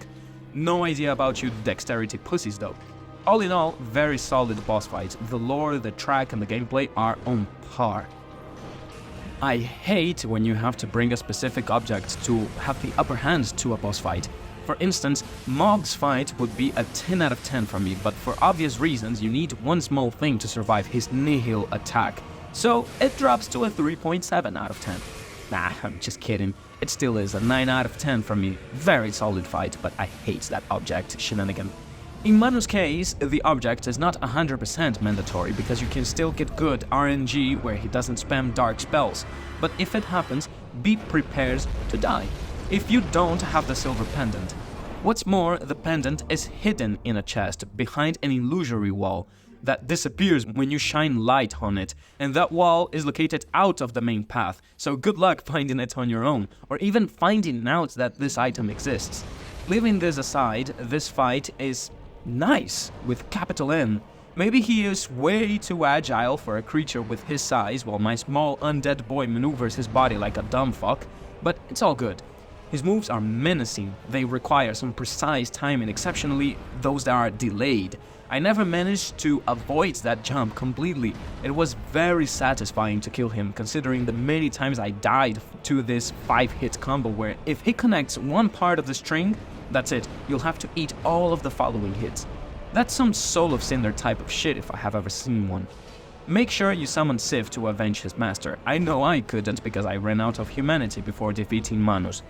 No idea about you dexterity pussies though. All in all, very solid boss fight. The lore, the track, and the gameplay are on par. I hate when you have to bring a specific object to have the upper hand to a boss fight. For instance, Mog's fight would be a 10 out of 10 from me, but for obvious reasons you need one small thing to survive his nihil attack. So it drops to a 3.7 out of 10. Nah, I'm just kidding. It still is a 9 out of 10 from me. Very solid fight, but I hate that object shenanigan. In Manus' case, the object is not 100% mandatory because you can still get good RNG where he doesn't spam dark spells, but if it happens, be prepared to die. If you don't have the silver pendant. What's more, the pendant is hidden in a chest behind an illusory wall that disappears when you shine light on it, and that wall is located out of the main path, so good luck finding it on your own, or even finding out that this item exists. Leaving this aside, this fight is nice, with capital N. Maybe he is way too agile for a creature with his size, while my small undead boy maneuvers his body like a dumb fuck, but it's all good. His moves are menacing, they require some precise timing, exceptionally those that are delayed. I never managed to avoid that jump completely. It was very satisfying to kill him, considering the many times I died to this 5-hit combo where if he connects one part of the string, that's it, you'll have to eat all of the following hits. That's some Soul of Cinder type of shit if I have ever seen one. Make sure you summon Sif to avenge his master. I know I couldn't because I ran out of humanity before defeating Manus.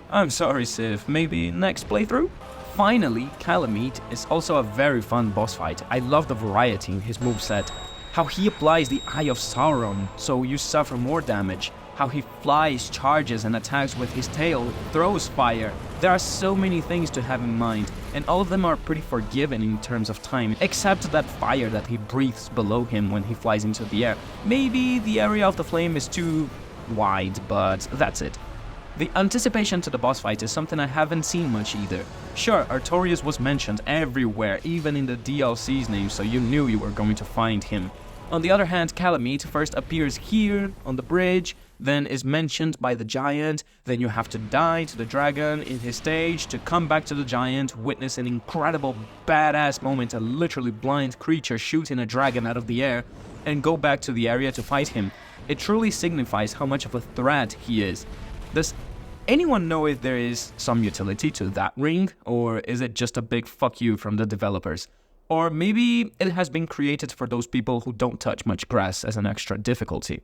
I'm sorry Sif, maybe next playthrough? Finally, Calamite is also a very fun boss fight. I love the variety in his moveset. How he applies the Eye of Sauron so you suffer more damage. How he flies, charges, and attacks with his tail, throws fire. There are so many things to have in mind, and all of them are pretty forgiving in terms of time, except that fire that he breathes below him when he flies into the air. Maybe the area of the flame is too wide, but that's it. The anticipation to the boss fight is something I haven't seen much either. Sure, Artorias was mentioned everywhere, even in the DLC's name, so you knew you were going to find him. On the other hand, Calamite first appears here, on the bridge, then is mentioned by the giant, then you have to die to the dragon in his stage to come back to the giant, witness an incredible badass moment, a literally blind creature shooting a dragon out of the air, and go back to the area to fight him. It truly signifies how much of a threat he is. Does anyone know if there is some utility to that ring, or is it just a big fuck you from the developers? Or maybe it has been created for those people who don't touch much grass as an extra difficulty.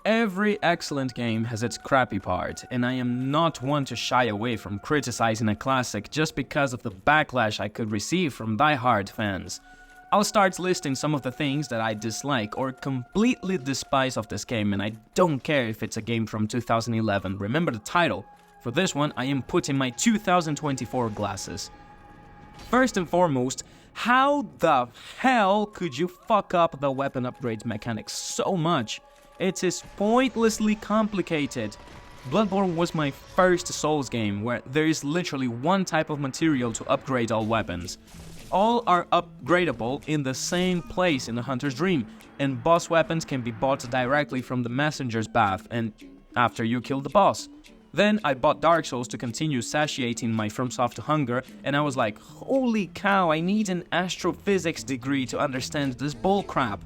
Every excellent game has its crappy part, and I am not one to shy away from criticizing a classic just because of the backlash I could receive from die-hard fans. I'll start listing some of the things that I dislike or completely despise of this game, and I don't care if it's a game from 2011. Remember the title. For this one, I am putting my 2024 glasses. First and foremost, how the hell could you fuck up the weapon upgrade mechanics so much? It is pointlessly complicated. Bloodborne was my first Souls game where there is literally one type of material to upgrade all weapons. All are upgradable in the same place in the Hunter's Dream, and boss weapons can be bought directly from the Messenger's Bath and after you kill the boss. Then I bought Dark Souls to continue satiating my FromSoft hunger, and I was like, holy cow, I need an astrophysics degree to understand this bullcrap.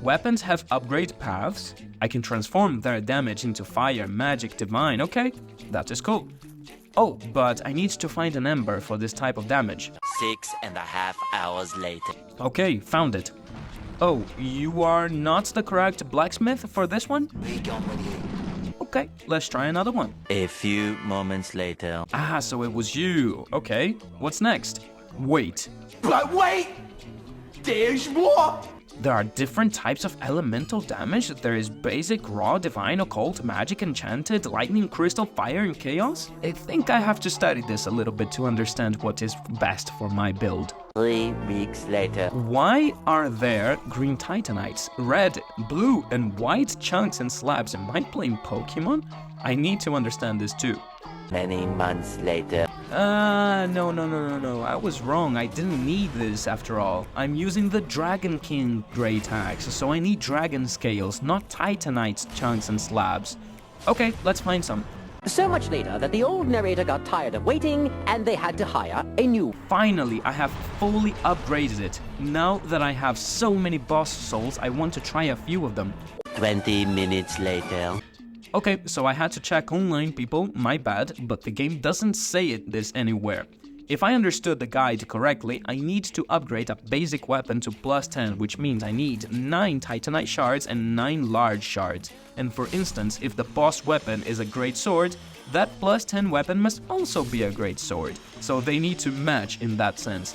Weapons have upgrade paths, I can transform their damage into fire, magic, divine, okay, that is cool. Oh, but I need to find an ember for this type of damage. 6.5 hours later. Okay, found it. Oh, you are not the correct blacksmith for this one? Okay, let's try another one. A few moments later. Ah, so it was you. Okay, what's next? Wait. But wait! There's more! There are different types of elemental damage. There is basic, raw, divine, occult, magic, enchanted, lightning, crystal, fire, and chaos. I think I have to study this a little bit to understand what is best for my build. 3 weeks later. Why are there green titanites, red, blue, and white chunks and slabs? Am I playing Pokemon? I need to understand this too. Many months later. No. I was wrong. I didn't need this after all. I'm using the Dragon King Great Axe, so I need dragon scales, not titanites, chunks, and slabs. Okay, let's find some. So much later that the old narrator got tired of waiting and they had to hire a new. Finally, I have fully upgraded it. Now that I have so many boss souls, I want to try a few of them. 20 minutes later. Okay, so I had to check online, people, my bad, but the game doesn't say this anywhere. If I understood the guide correctly, I need to upgrade a basic weapon to +10, which means I need 9 Titanite shards and 9 large shards. And for instance, if the boss weapon is a great sword, that +10 weapon must also be a great sword. So they need to match in that sense.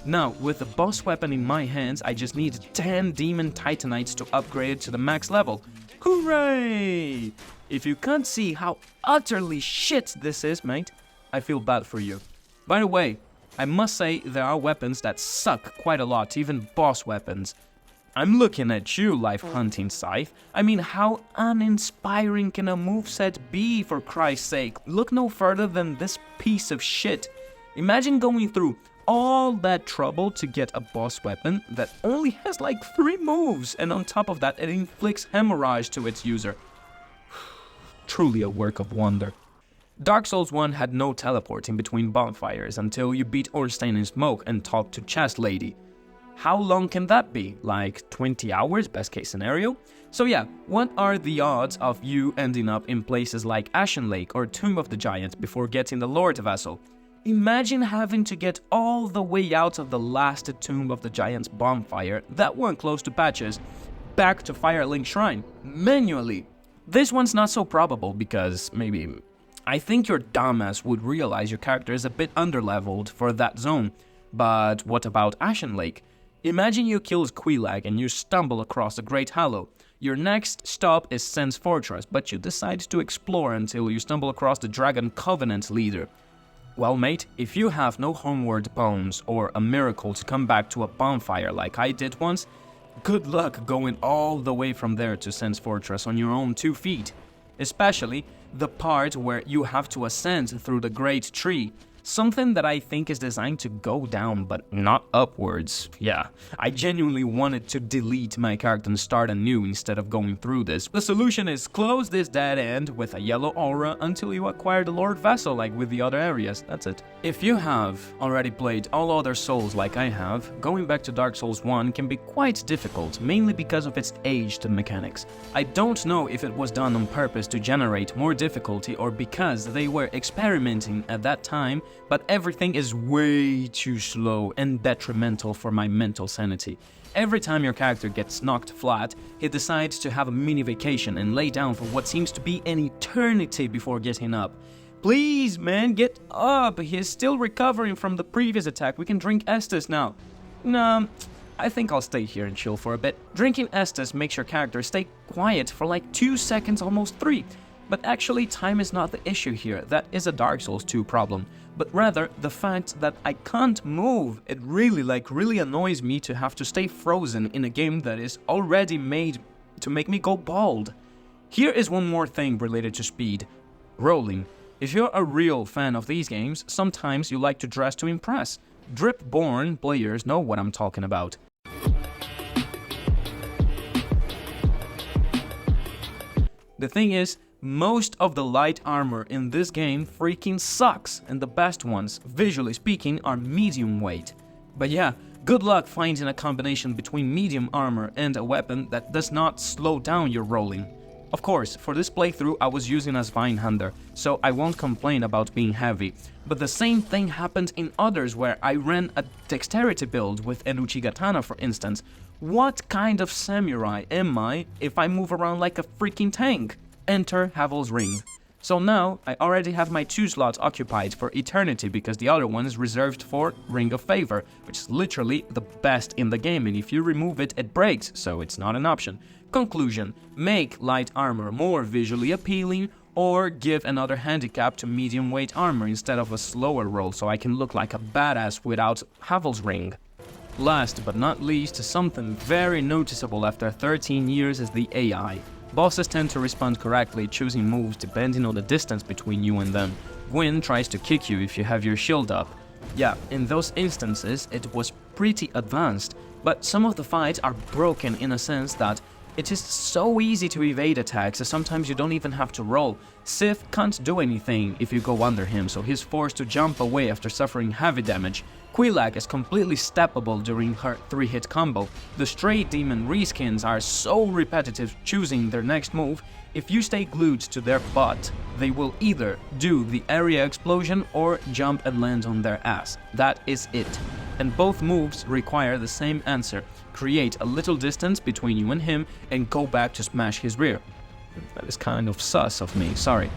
Now, with the boss weapon in my hands, I just need 10 demon Titanites to upgrade it to the max level. Hooray! If you can't see how utterly shit this is, mate, I feel bad for you. By the way, I must say there are weapons that suck quite a lot, even boss weapons. I'm looking at you, Life Hunting Scythe. I mean, how uninspiring can a moveset be, for Christ's sake? Look no further than this piece of shit. Imagine going through all that trouble to get a boss weapon that only has like 3 moves, and on top of that it inflicts hemorrhage to its user. Truly a work of wonder. Dark Souls 1 had no teleporting between bonfires until you beat Ornstein in Smoke and talked to Chest Lady. How long can that be? Like 20 hours, best case scenario? So yeah, what are the odds of you ending up in places like Ashen Lake or Tomb of the Giant before getting the Lord Vessel? Imagine having to get all the way out of the last Tomb of the Giant's bonfire, that one close to Patches, back to Firelink Shrine, manually. This one's not so probable because maybe... I think your dumbass would realize your character is a bit underleveled for that zone. But what about Ashen Lake? Imagine you kill Quelaag and you stumble across the Great Hollow. Your next stop is Sen's Fortress, but you decide to explore until you stumble across the Dragon Covenant leader. Well, mate, if you have no homeward bones or a miracle to come back to a bonfire like I did once, good luck going all the way from there to Sen's Fortress on your own 2 feet. Especially the part where you have to ascend through the Great Tree. Something that I think is designed to go down, but not upwards. Yeah, I genuinely wanted to delete my character and start anew instead of going through this. The solution is close this dead end with a yellow aura until you acquire the Lord Vessel like with the other areas, that's it. If you have already played all other Souls like I have, going back to Dark Souls 1 can be quite difficult, mainly because of its aged mechanics. I don't know if it was done on purpose to generate more difficulty or because they were experimenting at that time, but everything is way too slow and detrimental for my mental sanity. Every time your character gets knocked flat, he decides to have a mini vacation and lay down for what seems to be an eternity before getting up. Please, man, get up! He is still recovering from the previous attack. We can drink Estus now. Nah, I think I'll stay here and chill for a bit. Drinking Estus makes your character stay quiet for like 2 seconds, almost 3. But actually, time is not the issue here. That is a Dark Souls 2 problem. But rather, the fact that I can't move. It really annoys me to have to stay frozen in a game that is already made to make me go bald. Here is one more thing related to speed. Rolling. If you're a real fan of these games, sometimes you like to dress to impress. Drip-born players know what I'm talking about. The thing is, Most of the light armor in this game freaking sucks, and the best ones, visually speaking, are medium weight. But yeah, good luck finding a combination between medium armor and a weapon that does not slow down your rolling. Of course, for this playthrough I was using as Vinehunter, so I won't complain about being heavy. But the same thing happened in others where I ran a dexterity build with Enuchi Katana, for instance. What kind of samurai am I if I move around like a freaking tank? Enter Havel's Ring. So now I already have my 2 slots occupied for eternity because the other one is reserved for Ring of Favor, which is literally the best in the game, and if you remove it, it breaks, so it's not an option. Conclusion: make light armor more visually appealing, or give another handicap to medium weight armor instead of a slower roll so I can look like a badass without Havel's Ring. Last but not least, something very noticeable after 13 years is the AI. Bosses tend to respond correctly, choosing moves depending on the distance between you and them. Gwyn tries to kick you if you have your shield up. Yeah, in those instances it was pretty advanced, but some of the fights are broken in a sense that it is so easy to evade attacks that sometimes you don't even have to roll. Sif can't do anything if you go under him, so he's forced to jump away after suffering heavy damage. Quilak is completely steppable during her 3-hit combo. The Stray Demon reskins are so repetitive choosing their next move, if you stay glued to their butt, they will either do the area explosion or jump and land on their ass. That is it. And both moves require the same answer: create a little distance between you and him and go back to smash his rear. That is kind of sus of me, sorry.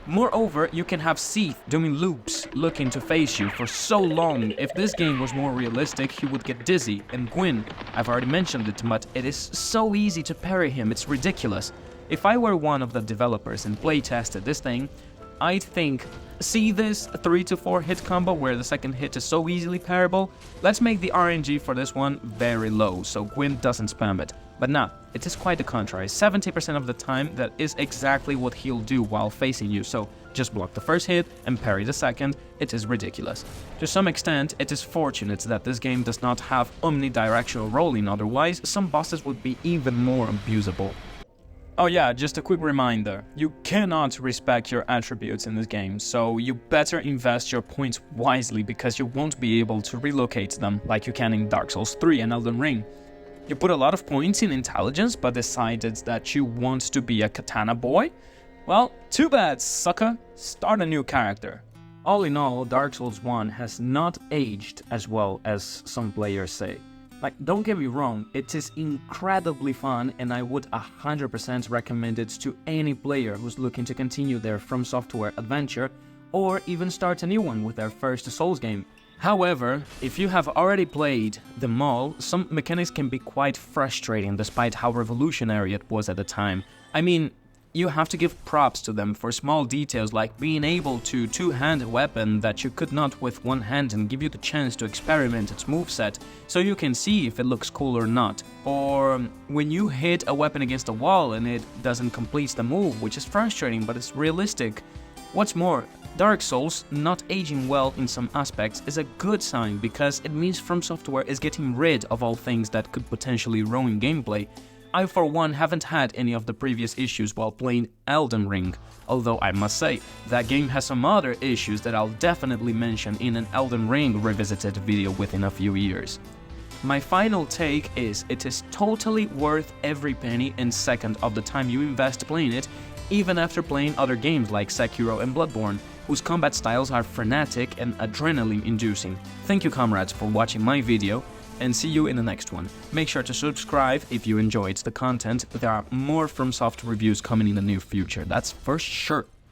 Moreover, you can have Seath doing loops, looking to face you for so long. If this game was more realistic, he would get dizzy. And Gwyn, I've already mentioned it, but it is so easy to parry him, it's ridiculous. If I were one of the developers and playtested this thing, I'd think, see this 3 to 4 hit combo where the second hit is so easily parryable? Let's make the RNG for this one very low, so Gwyn doesn't spam it. But nah, it is quite the contrary. 70% of the time that is exactly what he'll do while facing you, so just block the first hit and parry the second. It is ridiculous. To some extent, it is fortunate that this game does not have omnidirectional rolling, otherwise some bosses would be even more abusable. Oh yeah, just a quick reminder, you cannot respec your attributes in this game, so you better invest your points wisely because you won't be able to relocate them like you can in Dark Souls 3 and Elden Ring. You put a lot of points in intelligence but decided that you want to be a katana boy? Well, too bad, sucker. Start a new character. All in all, Dark Souls 1 has not aged as well as some players say. Like, don't get me wrong, it is incredibly fun and I would 100% recommend it to any player who's looking to continue their Fromsoftware adventure or even start a new one with their first Souls game. However, if you have already played them all, some mechanics can be quite frustrating despite how revolutionary it was at the time. I mean, you have to give props to them for small details like being able to two-hand a weapon that you could not with one hand and give you the chance to experiment its moveset so you can see if it looks cool or not. Or when you hit a weapon against a wall and it doesn't complete the move, which is frustrating but it's realistic. What's more, Dark Souls not aging well in some aspects is a good sign because it means Fromsoftware is getting rid of all things that could potentially ruin gameplay. I for one haven't had any of the previous issues while playing Elden Ring, although I must say, that game has some other issues that I'll definitely mention in an Elden Ring revisited video within a few years. My final take is it is totally worth every penny and second of the time you invest playing it, even after playing other games like Sekiro and Bloodborne, whose combat styles are frenetic and adrenaline-inducing. Thank you comrades for watching my video, and see you in the next one. Make sure to subscribe if you enjoyed the content. There are more FromSoft reviews coming in the near future, that's for sure.